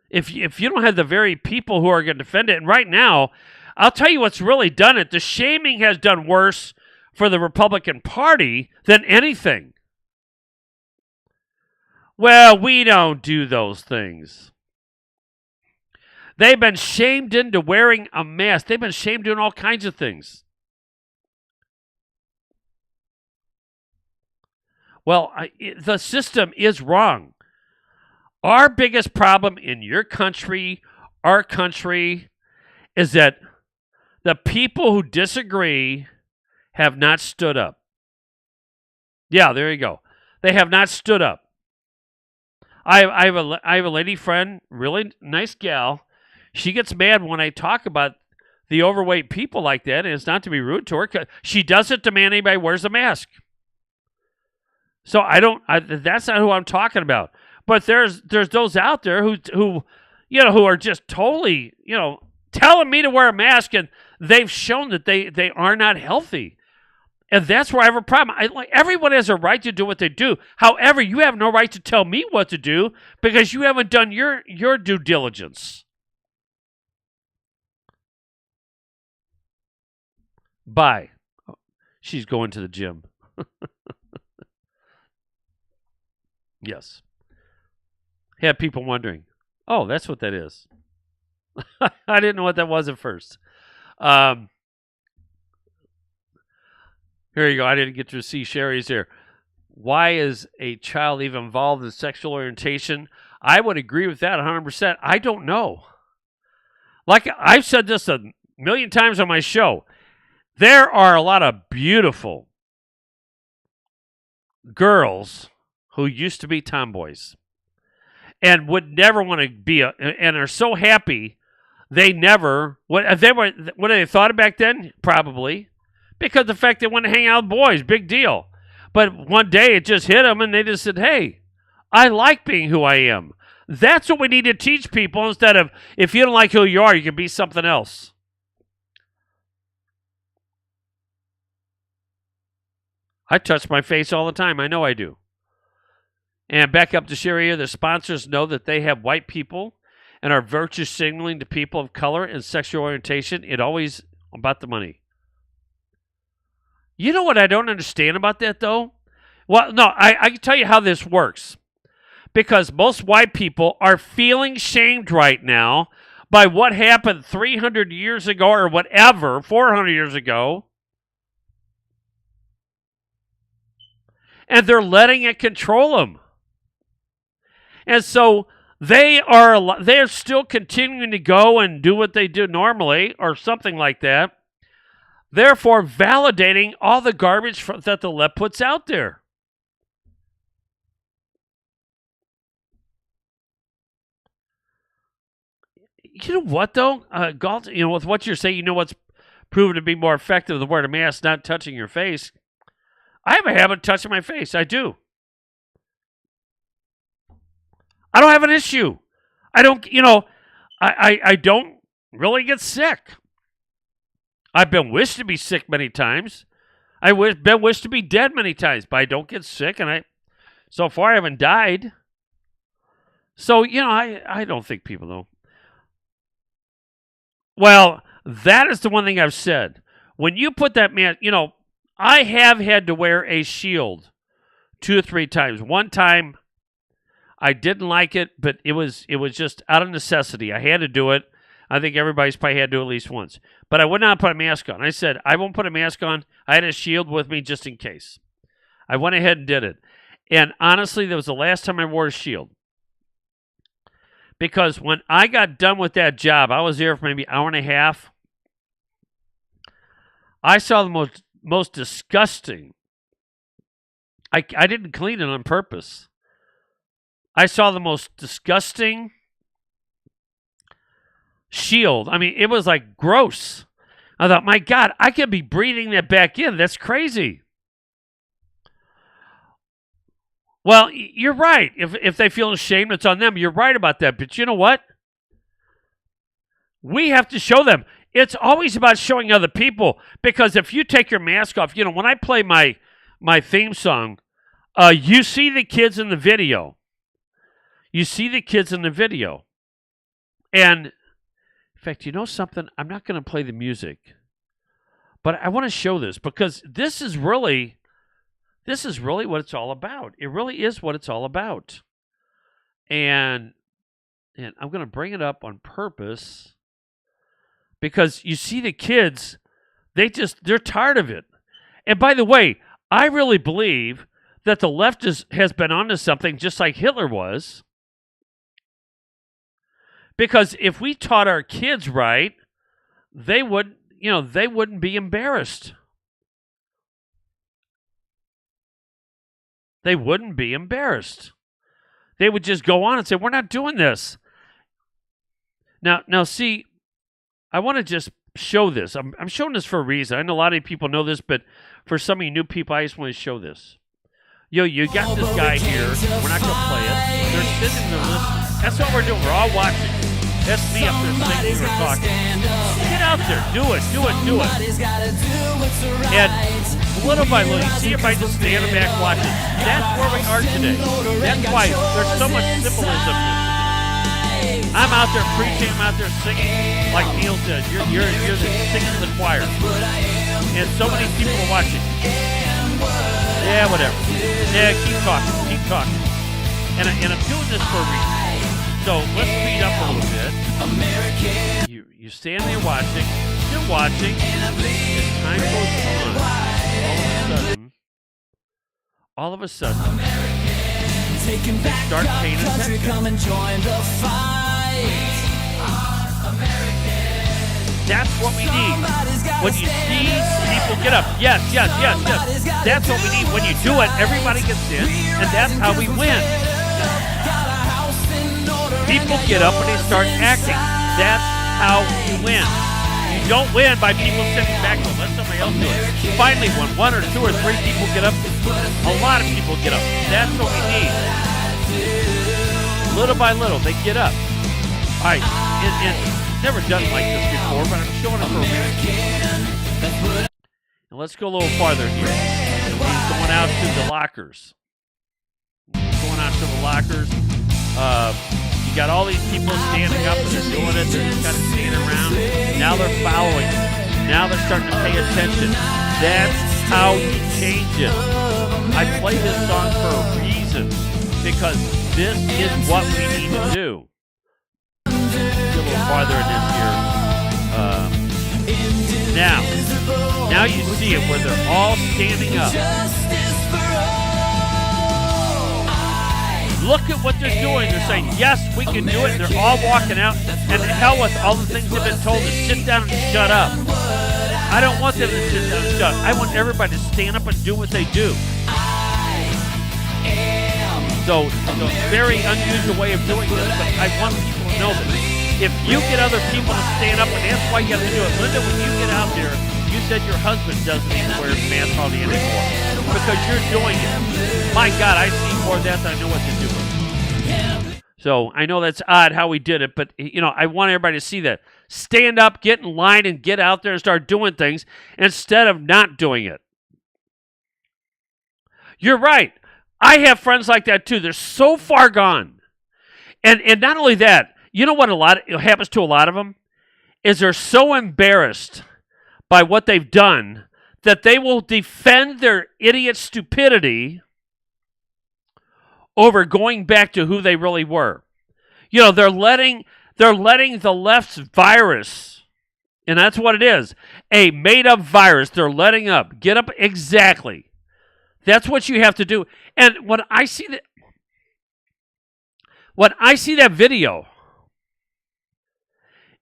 C: if you don't have the very people who are going to defend it, and right now, I'll tell you what's really done it. The shaming has done worse for the Republican Party than anything. Well, we don't do those things. They've been shamed into wearing a mask. They've been shamed doing all kinds of things. Well, the system is wrong. Our biggest problem in your country, our country, is that the people who disagree have not stood up. Yeah, there you go. They have not stood up. I have a lady friend, really nice gal. She gets mad when I talk about the overweight people like that, and it's not to be rude to her. She doesn't demand anybody wears a mask. So that's not who I'm talking about. But there's those out there who are just totally, telling me to wear a mask, and they've shown that they are not healthy. And that's where I have a problem. Everyone has a right to do what they do. However, you have no right to tell me what to do because you haven't done your due diligence. Bye. She's going to the gym. Yes. Had people wondering, oh, that's what that is. I didn't know what that was at first. Here you go. I didn't get to see Sherry's there. Why is a child even involved in sexual orientation? I would agree with that 100%. I don't know. Like I've said this a million times on my show, there are a lot of beautiful girls who used to be tomboys and would never want to be and are so happy they never what they thought of back then? Probably. Because the fact they want to hang out with boys, big deal. But one day it just hit them and they just said, hey, I like being who I am. That's what we need to teach people instead of, if you don't like who you are, you can be something else. I touch my face all the time. I know I do. And back up to Sherry here, the sponsors know that they have white people and are virtue signaling to people of color and sexual orientation. It always about the money. You know what I don't understand about that, though? Well, no, I can tell you how this works. Because most white people are feeling shamed right now by what happened 300 years ago or whatever, 400 years ago. And they're letting it control them. And so they're still continuing to go and do what they do normally or something like that. Therefore, validating all the garbage that the left puts out there. You know what, though? Galt, with what you're saying, what's proven to be more effective than wearing a mask, not touching your face. I have a habit of touching my face. I do. I don't have an issue. I don't, I don't really get sick. I've been wished to be sick many times. I've been wished to be dead many times, but I don't get sick, and so far I haven't died. So, I don't think people know. Well, that is the one thing I've said. When you put that man, I have had to wear a shield 2 or 3 times. One time, I didn't like it, but it was just out of necessity. I had to do it. I think everybody's probably had to do it at least once. But I would not put a mask on. I said, I won't put a mask on. I had a shield with me just in case. I went ahead and did it. And honestly, that was the last time I wore a shield. Because when I got done with that job, I was there for maybe an hour and a half. I saw the most disgusting. I didn't clean it on purpose. I saw the most disgusting shield. I mean, it was like gross. I thought, my God, I could be breathing that back in. That's crazy. Well, you're right. If they feel ashamed, it's on them. You're right about that. But you know what? We have to show them. It's always about showing other people. Because if you take your mask off, when I play my theme song, you see the kids in the video. You see the kids in the video. And, in fact, you know something? I'm not going to play the music. But I want to show this because this is really what it's all about. It really is what it's all about. And I'm going to bring it up on purpose because you see the kids, they're tired of it. And by the way, I really believe that the left has been onto something just like Hitler was. Because if we taught our kids right, they wouldn't be embarrassed. They wouldn't be embarrassed. They would just go on and say, we're not doing this. Now see, I want to just show this. I'm showing this for a reason. I know a lot of people know this, but for some of you new people, I just want to show this. You got this guy here. We're not going to play it. They're sitting there listening. That's what we're doing. We're all watching. That's me up there singing or talking. Get out there. Do it. And little by little, you see if I just stand back watching. That's where we are today. That's why there's so much symbolism. I'm out there preaching. I'm out there singing like Neil said. You're singing to the choir. And so many people are watching. Yeah, whatever. Yeah, keep talking. And I'm doing this for a reason. So let's speed up a little bit. You stand there watching, still watching. As time goes on, all of a sudden, they start paying attention. That's what we need. When you see people get up, yes. That's what we need. When you do it, everybody gets in, and that's how we win. People get up and they start acting. That's how you win. You don't win by people sitting back and let somebody else do it. Finally, when one or two or three people get up, a lot of people get up. That's what we need. Little by little, they get up. All right, it's never done like this before, but I'm showing it for a reason. And let's go a little farther here. He's going out to the lockers. You got all these people standing up and they're doing it. They're just kind of standing around. Now they're following. Now they're starting to pay attention. That's how you change it. I play this song for a reason because this is what we need to do. Get a little farther in this here. Now you see it where they're all standing up. Look at what they're doing. They're saying, yes, we can do it. And they're all walking out. And the hell with all the things they've been told to sit down and shut up. I don't want them to sit down and shut up. I want everybody to stand up and do what they do. So very unusual way of doing this, but I want people to know this. If you get other people to stand up, and that's why you have to do it. Linda, when you get out there, you said your husband doesn't even wear his mask hardly anymore because you're doing it. My God, I see more of that than I know what to do with. So I know that's odd how we did it, but I want everybody to see that. Stand up, get in line, and get out there and start doing things instead of not doing it. You're right. I have friends like that too. They're so far gone. And not only that, you know what happens to a lot of them? Is they're so embarrassed by what they've done that they will defend their idiot stupidity over going back to who they really were. They're letting the left's virus, and that's what it is, a made-up virus. They're letting up. Get up, exactly. That's what you have to do. And when I see that video,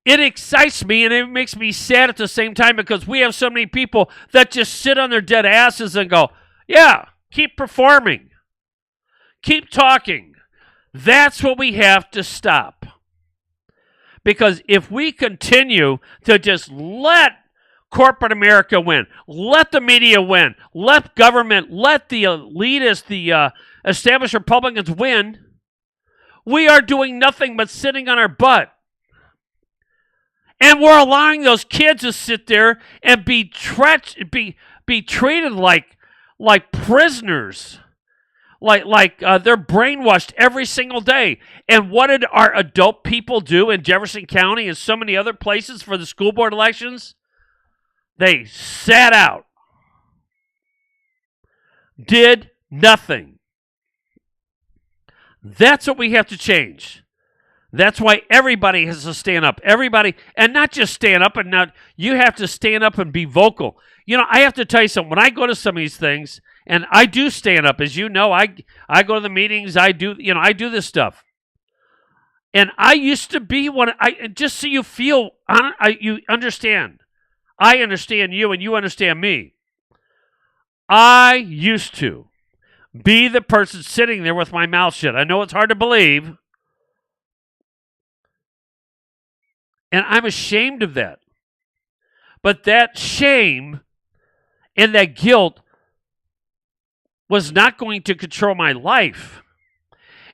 C: it excites me and it makes me sad at the same time because we have so many people that just sit on their dead asses and go, yeah, keep performing. Keep talking. That's what we have to stop. Because if we continue to just let corporate America win, let the media win, let government, let the elitists, the established Republicans win, we are doing nothing but sitting on our butt. And we're allowing those kids to sit there and be treated like prisoners. Like they're brainwashed every single day. And what did our adult people do in Jefferson County and so many other places for the school board elections? They sat out. Did nothing. That's what we have to change. That's why everybody has to stand up. Everybody, and not just stand up and not, you have to stand up and be vocal. You know, I have to tell you something. When I go to some of these things, and I do stand up, as you know, I go to the meetings, I do this stuff. And I used to be one, just so you feel, you understand. I understand you and you understand me. I used to be the person sitting there with my mouth shut. I know it's hard to believe. And I'm ashamed of that. But that shame and that guilt was not going to control my life.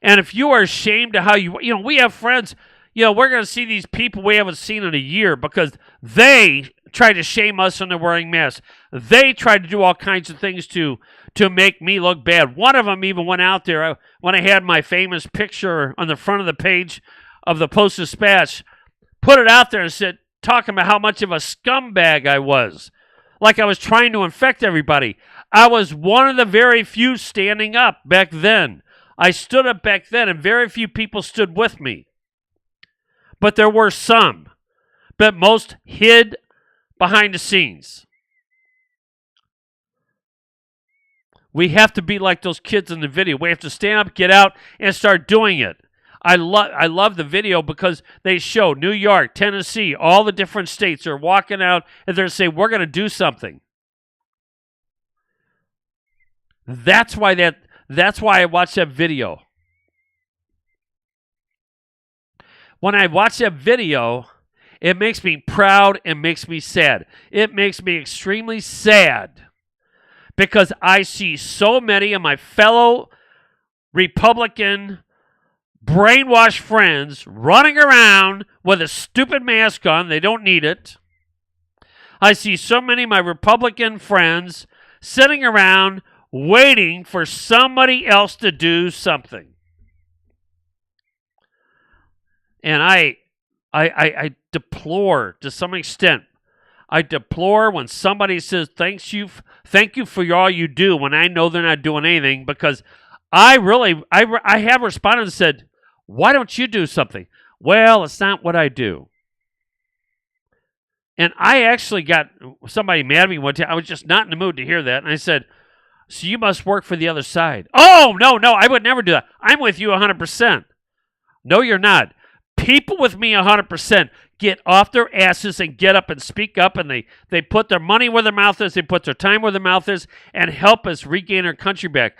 C: And if you are ashamed of how we have friends, we're going to see these people we haven't seen in a year because they try to shame us into wearing masks. They tried to do all kinds of things to make me look bad. One of them even went out there when I had my famous picture on the front of the page of the Post-Dispatch, put it out there and said, talking about how much of a scumbag I was. Like I was trying to infect everybody. I was one of the very few standing up back then. I stood up back then, and very few people stood with me. But there were some. But most hid behind the scenes. We have to be like those kids in the video. We have to stand up, get out, and start doing it. I love the video because they show New York, Tennessee, all the different states are walking out and they're saying, we're going to do something. That's why I watched that video. When I watch that video, it makes me proud and makes me sad. It makes me extremely sad because I see so many of my fellow Republican brainwashed friends running around with a stupid mask on. They don't need it. I see so many of my Republican friends sitting around waiting for somebody else to do something. And I deplore, to some extent, I deplore when somebody says, thank you for all you do, when I know they're not doing anything, because I have responded and said, why don't you do something? Well, it's not what I do. And I actually got somebody mad at me one time. I was just not in the mood to hear that. And I said, so you must work for the other side. Oh, no, I would never do that. I'm with you 100%. No, you're not. People with me 100% get off their asses and get up and speak up, and they put their money where their mouth is, they put their time where their mouth is, and help us regain our country back.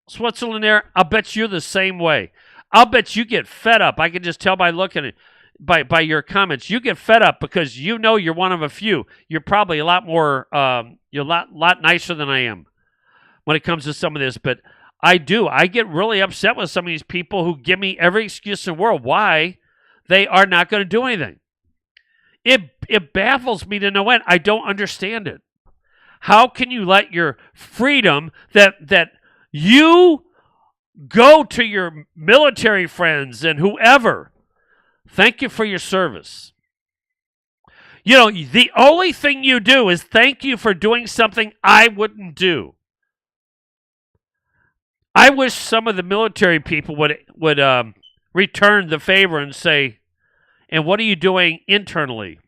C: Switzerland there, I'll bet you're the same way. I'll bet you get fed up. I can just tell by looking at by your comments. You get fed up because you know you're one of a few. You're probably a lot more, you're a lot nicer than I am when it comes to some of this. But I get really upset with some of these people who give me every excuse in the world why they are not going to do anything. It baffles me to no end. I don't understand it. How can you let your freedom that you go to your military friends and whoever, thank you for your service. You know, the only thing you do is thank you for doing something I wouldn't do. I wish some of the military people would return the favor and say, and what are you doing internally?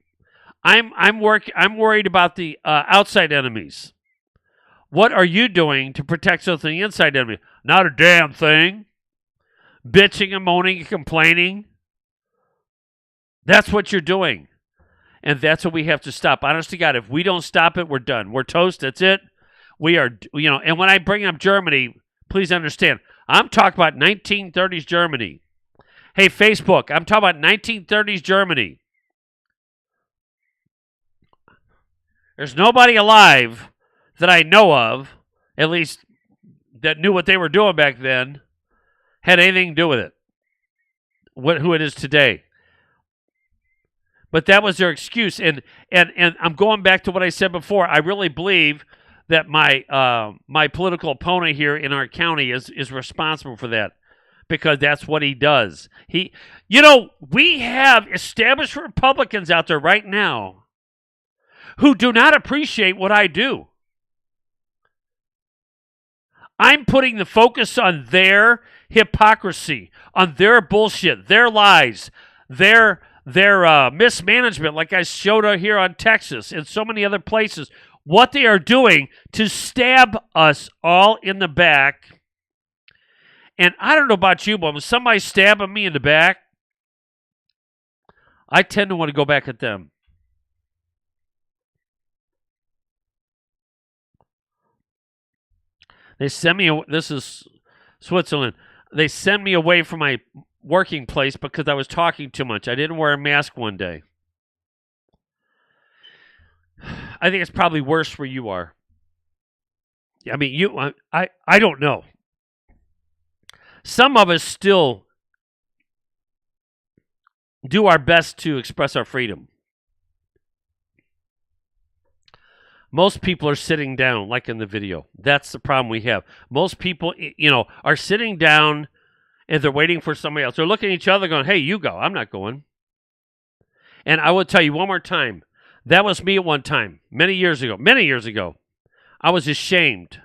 C: I'm worried about the outside enemies. What are you doing to protect us from the inside enemy? Not a damn thing. Bitching and moaning and complaining. That's what you're doing. And that's what we have to stop. Honest to God, if we don't stop it, we're done. We're toast. That's it. We are, and when I bring up Germany, please understand, I'm talking about 1930s Germany. Hey, Facebook, I'm talking about 1930s Germany. There's nobody alive that I know of, at least that knew what they were doing back then, had anything to do with it, who it is today. But that was their excuse. And I'm going back to what I said before. I really believe that my political opponent here in our county is responsible for that, because that's what he does. We have established Republicans out there right now who do not appreciate what I do. I'm putting the focus on their hypocrisy, on their bullshit, their lies, their mismanagement, like I showed out here on Texas and so many other places, what they are doing to stab us all in the back. And I don't know about you, but when somebody's stabbing me in the back, I tend to want to go back at them. They send me, this is Switzerland, they send me away from my working place because I was talking too much. I didn't wear a mask one day. I think it's probably worse where you are. I mean, I don't know. Some of us still do our best to express our freedom. Most people are sitting down, like in the video. That's the problem we have. Most people, are sitting down and they're waiting for somebody else. They're looking at each other going, hey, you go. I'm not going. And I will tell you one more time. That was me at one time, many years ago. I was ashamed.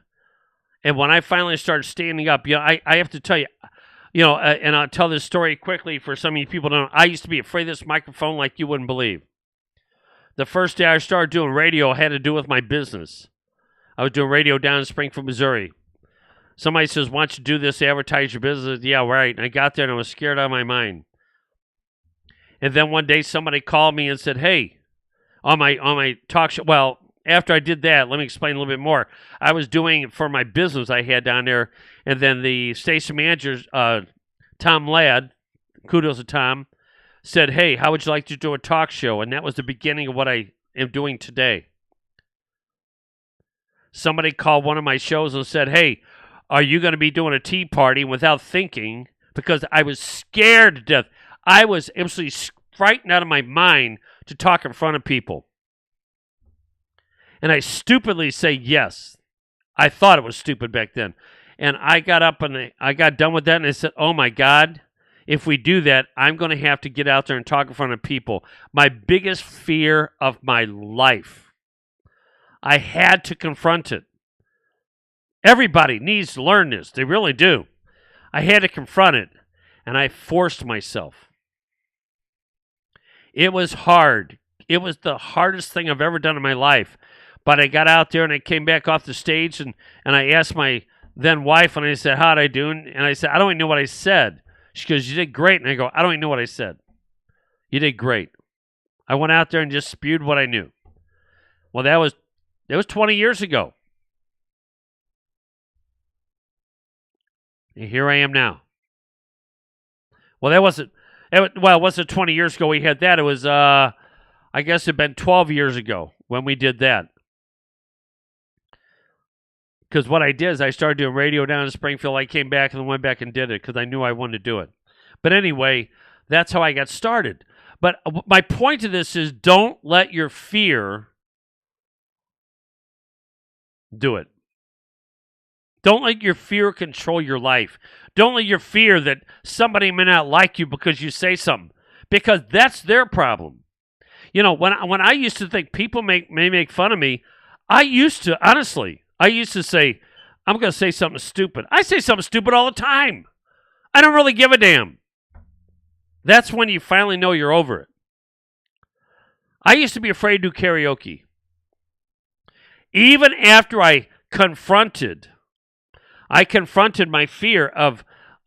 C: And when I finally started standing up, I have to tell you, and I'll tell this story quickly for some of you people who don't know. I used to be afraid of this microphone like you wouldn't believe. The first day I started doing radio had to do with my business. I was doing radio down in Springfield, Missouri. Somebody says, why don't you do this, advertise your business? Yeah, right. And I got there and I was scared out of my mind. And then one day somebody called me and said, hey, on my talk show, well, after I did that, let me explain a little bit more. I was doing it for my business I had down there, and then the station manager, Tom Ladd, kudos to Tom, said, hey, how would you like to do a talk show? And that was the beginning of what I am doing today. Somebody called one of my shows and said, hey, are you going to be doing a tea party? Without thinking, because I was scared to death. I was absolutely frightened out of my mind to talk in front of people. And I stupidly say yes. I thought it was stupid back then. And I got up and I got done with that and I said, oh my God, if we do that, I'm going to have to get out there and talk in front of people. My biggest fear of my life. I had to confront it. Everybody needs to learn this. They really do. I had to confront it. And I forced myself. It was hard. It was the hardest thing I've ever done in my life. But I got out there and I came back off the stage and I asked my then wife and I said, how'd I do? And I said, I don't even know what I said. She goes, you did great. And I go, I don't even know what I said. You did great. I went out there and just spewed what I knew. Well, that was 20 years ago. And here I am now. Well, it wasn't 20 years ago we had that. It was, I guess it had been 12 years ago when we did that. Because what I did is I started doing radio down in Springfield. I came back and then went back and did it because I knew I wanted to do it. But anyway, that's how I got started. But my point to this is don't let your fear do it. Don't let your fear control your life. Don't let your fear that somebody may not like you because you say something. Because that's their problem. When I used to think people may make fun of me, I used to say, I'm going to say something stupid. I say something stupid all the time. I don't really give a damn. That's when you finally know you're over it. I used to be afraid to do karaoke. Even after I confronted my fear of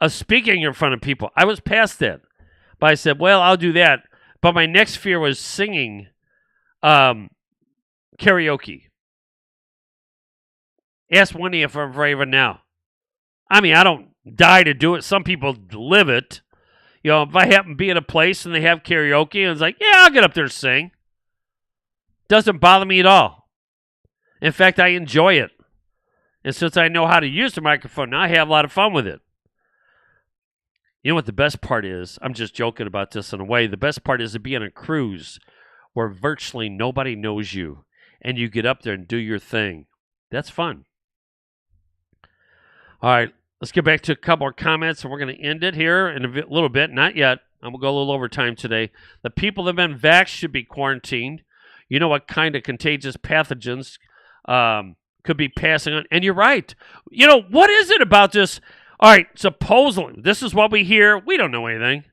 C: speaking in front of people. I was past that. But I said, well, I'll do that. But my next fear was singing karaoke. Ask Wendy if I'm afraid of it now. I mean, I don't die to do it. Some people live it. If I happen to be at a place and they have karaoke and it's like, yeah, I'll get up there and sing. Doesn't bother me at all. In fact, I enjoy it. And since I know how to use the microphone now, I have a lot of fun with it. You know what the best part is? I'm just joking about this in a way. The best part is to be on a cruise where virtually nobody knows you and you get up there and do your thing. That's fun. All right, let's get back to a couple more comments, and we're going to end it here in a little bit. Not yet. I'm going to go a little over time today. The people that have been vaxxed should be quarantined. You know what kind of contagious pathogens could be passing on. And you're right. You know, what is it about this? All right, supposedly, this is what we hear. We don't know anything.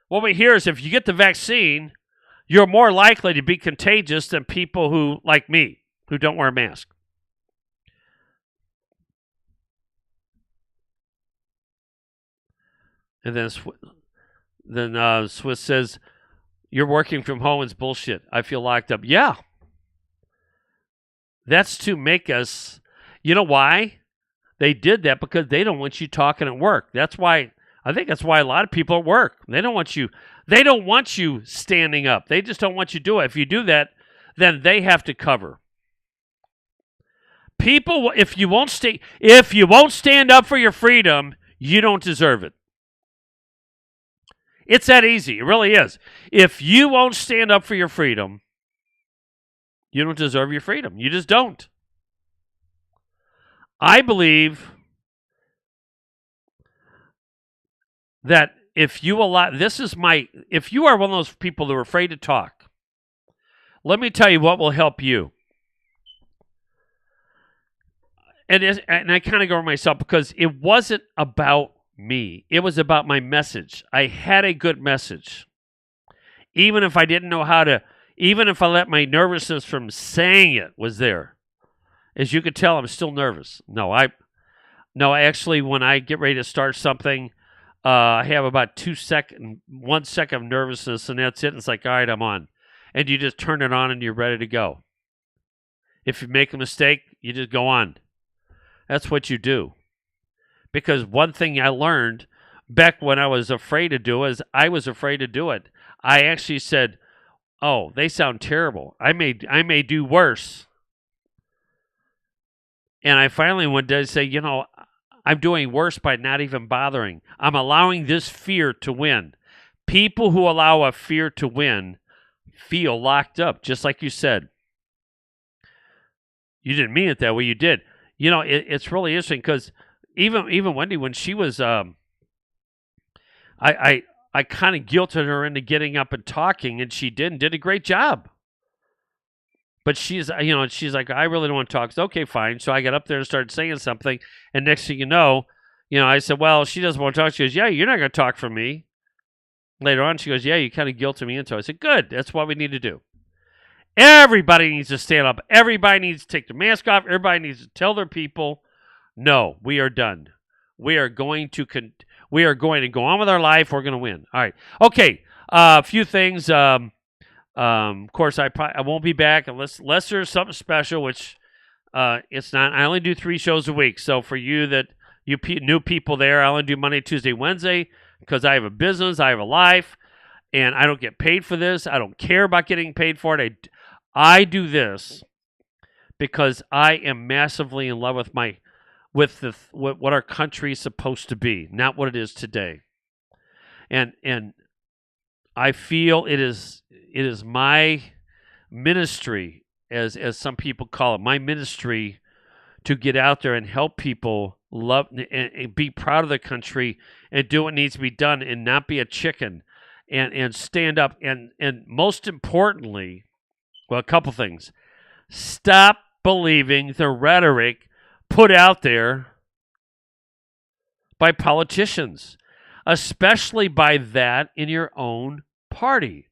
C: What we hear is if you get the vaccine, you're more likely to be contagious than people who, like me, who don't wear a mask. And then Swiss says, you're working from home. It's bullshit. I feel locked up. Yeah. That's to make us, you know why? They did that because they don't want you talking at work. That's why, I think that's why a lot of people at work, they don't want you standing up. They just don't want you to do it. If you do that, then they have to cover. People, if you won't stand up for your freedom, you don't deserve it. It's that easy. It really is. If you won't stand up for your freedom, you don't deserve your freedom. You just don't. I believe that if you are one of those people that are afraid to talk, let me tell you what will help you. And I kind of go over myself because it wasn't about me. It was about my message. I had a good message. Even if I didn't know even if I let my nervousness from saying it was there. As you could tell, I'm still nervous. No, actually, when I get ready to start something, I have about 1 second of nervousness, and that's it. And it's like, all right, I'm on. And you just turn it on, and you're ready to go. If you make a mistake, you just go on. That's what you do. Because one thing I learned back when I was afraid to do is I was afraid to do it. I actually said, oh, they sound terrible. I may do worse. And I finally one day say, you know, I'm doing worse by not even bothering. I'm allowing this fear to win. People who allow a fear to win feel locked up, just like you said. You didn't mean it that way. You did. You know, it's really interesting because even Wendy, when she was, I kind of guilted her into getting up and talking, and she did a great job. But she's like, I really don't want to talk. So, okay, fine. So I got up there and started saying something, and next thing you know, I said, well, she doesn't want to talk. She goes, yeah, you're not going to talk for me. Later on, she goes, yeah, you kind of guilted me into it. I said, good. That's what we need to do. Everybody needs to stand up. Everybody needs to take their mask off. Everybody needs to tell their people, no, we are done. We are going to go on with our life. We're going to win. All right. Okay. A few things. Of course, I won't be back unless there's something special, which it's not. I only do 3 shows a week. So for you new people there, I only do Monday, Tuesday, Wednesday because I have a business, I have a life, and I don't get paid for this. I don't care about getting paid for it. I do this because I am massively in love with what our country is supposed to be, not what it is today. And I feel it is my ministry, as some people call it, my ministry to get out there and help people love and be proud of the country and do what needs to be done and not be a chicken and stand up and most importantly, well, a couple things. Stop believing the rhetoric put out there by politicians, especially by that in your own party.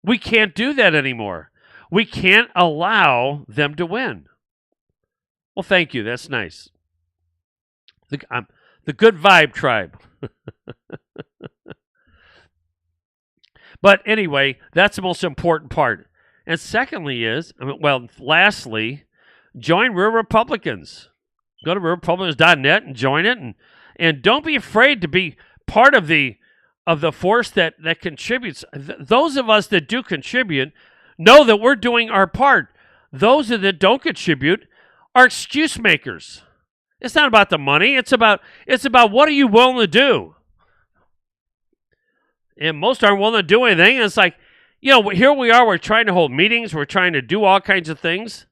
C: We can't do that anymore. We can't allow them to win. Well, thank you. That's nice. The good vibe tribe. But anyway, that's the most important part. And secondly lastly, join Real Republicans. Go to realrepublicans.net and join it. And don't be afraid to be part of the force that contributes. Those of us that do contribute know that we're doing our part. Those that don't contribute are excuse makers. It's not about the money. It's about what are you willing to do? And most aren't willing to do anything. And it's like, here we are. We're trying to hold meetings. We're trying to do all kinds of things.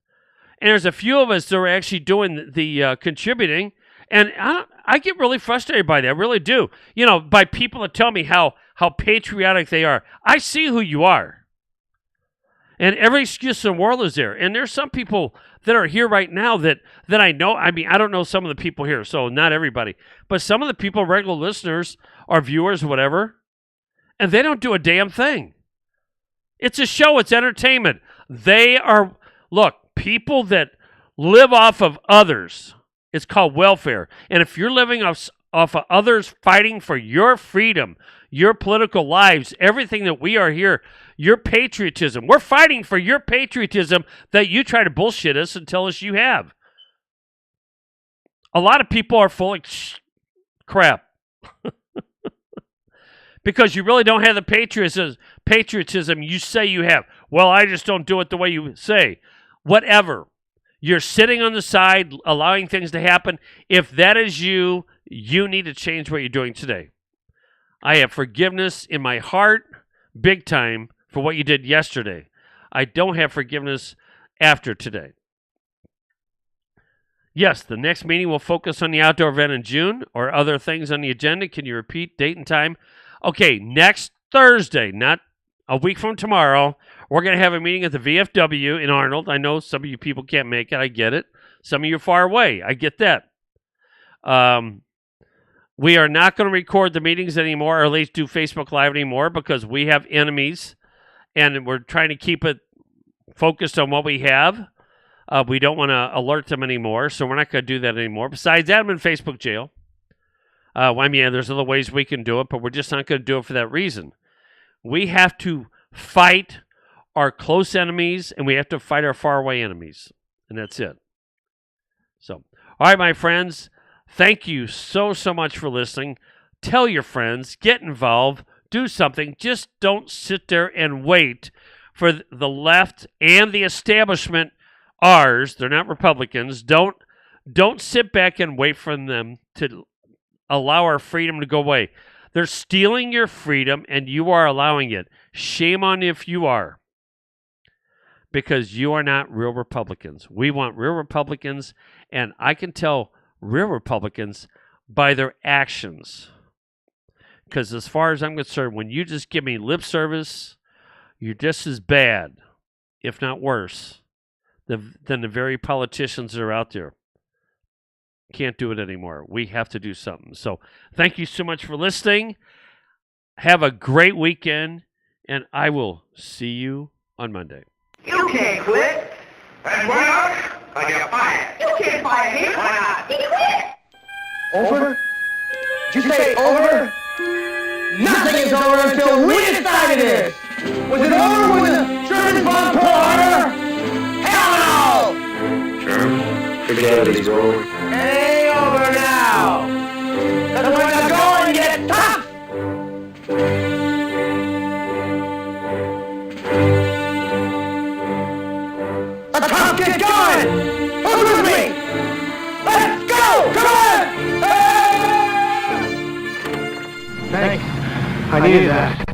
C: And there's a few of us that are actually doing the contributing. And I get really frustrated by that. I really do. By people that tell me how patriotic they are. I see who you are. And every excuse in the world is there. And there's some people that are here right now that I know. I mean, I don't know some of the people here, so not everybody. But some of the people, regular listeners or viewers, whatever, and they don't do a damn thing. It's a show. It's entertainment. They are, look, people that live off of others. It's called welfare. And if you're living off of others fighting for your freedom, your political lives, everything that we are here, your patriotism. We're fighting for your patriotism that you try to bullshit us and tell us you have. A lot of people are full of crap. Because you really don't have the patriotism you say you have. Well, I just don't do it the way you say. Whatever. You're sitting on the side, allowing things to happen. If that is you, you need to change what you're doing today. I have forgiveness in my heart, big time, for what you did yesterday. I don't have forgiveness after today. Yes, the next meeting will focus on the outdoor event in June or other things on the agenda. Can you repeat date and time? Okay, next Thursday, not a week from tomorrow, we're going to have a meeting at the VFW in Arnold. I know some of you people can't make it. I get it. Some of you are far away. I get that. We are not going to record the meetings anymore, or at least do Facebook Live anymore, because we have enemies, and we're trying to keep it focused on what we have. We don't want to alert them anymore, so we're not going to do that anymore. Besides that, I'm in Facebook jail. I mean, there's other ways we can do it, but we're just not going to do it for that reason. We have to fight our close enemies, and we have to fight our faraway enemies, and that's it. So, all right, my friends, thank you so much for listening. Tell your friends, get involved, do something. Just don't sit there and wait for the left and the establishment, ours, they're not Republicans, don't sit back and wait for them to allow our freedom to go away. They're stealing your freedom, and you are allowing it. Shame on you if you are. Because you are not real Republicans. We want real Republicans, and I can tell real Republicans by their actions. Because as far as I'm concerned, when you just give me lip service, you're just as bad, if not worse, than the very politicians that are out there. Can't do it anymore. We have to do something. So thank you so much for listening. Have a great weekend, and I will see you on Monday.
E: You can't quit. And why not? I got fired. You can't fire me. Why not? Did you quit?
F: Over? Did you say over? Nothing is over until we decide it is. Was it over when the Germans bombed Pearl Harbor? Hell no!
A: Sure. Forget it, it's over.
F: It ain't over now. Because when the going gets tough, the tough get going. Who's with me? Let's go! Come on!
D: Thanks. I needed that.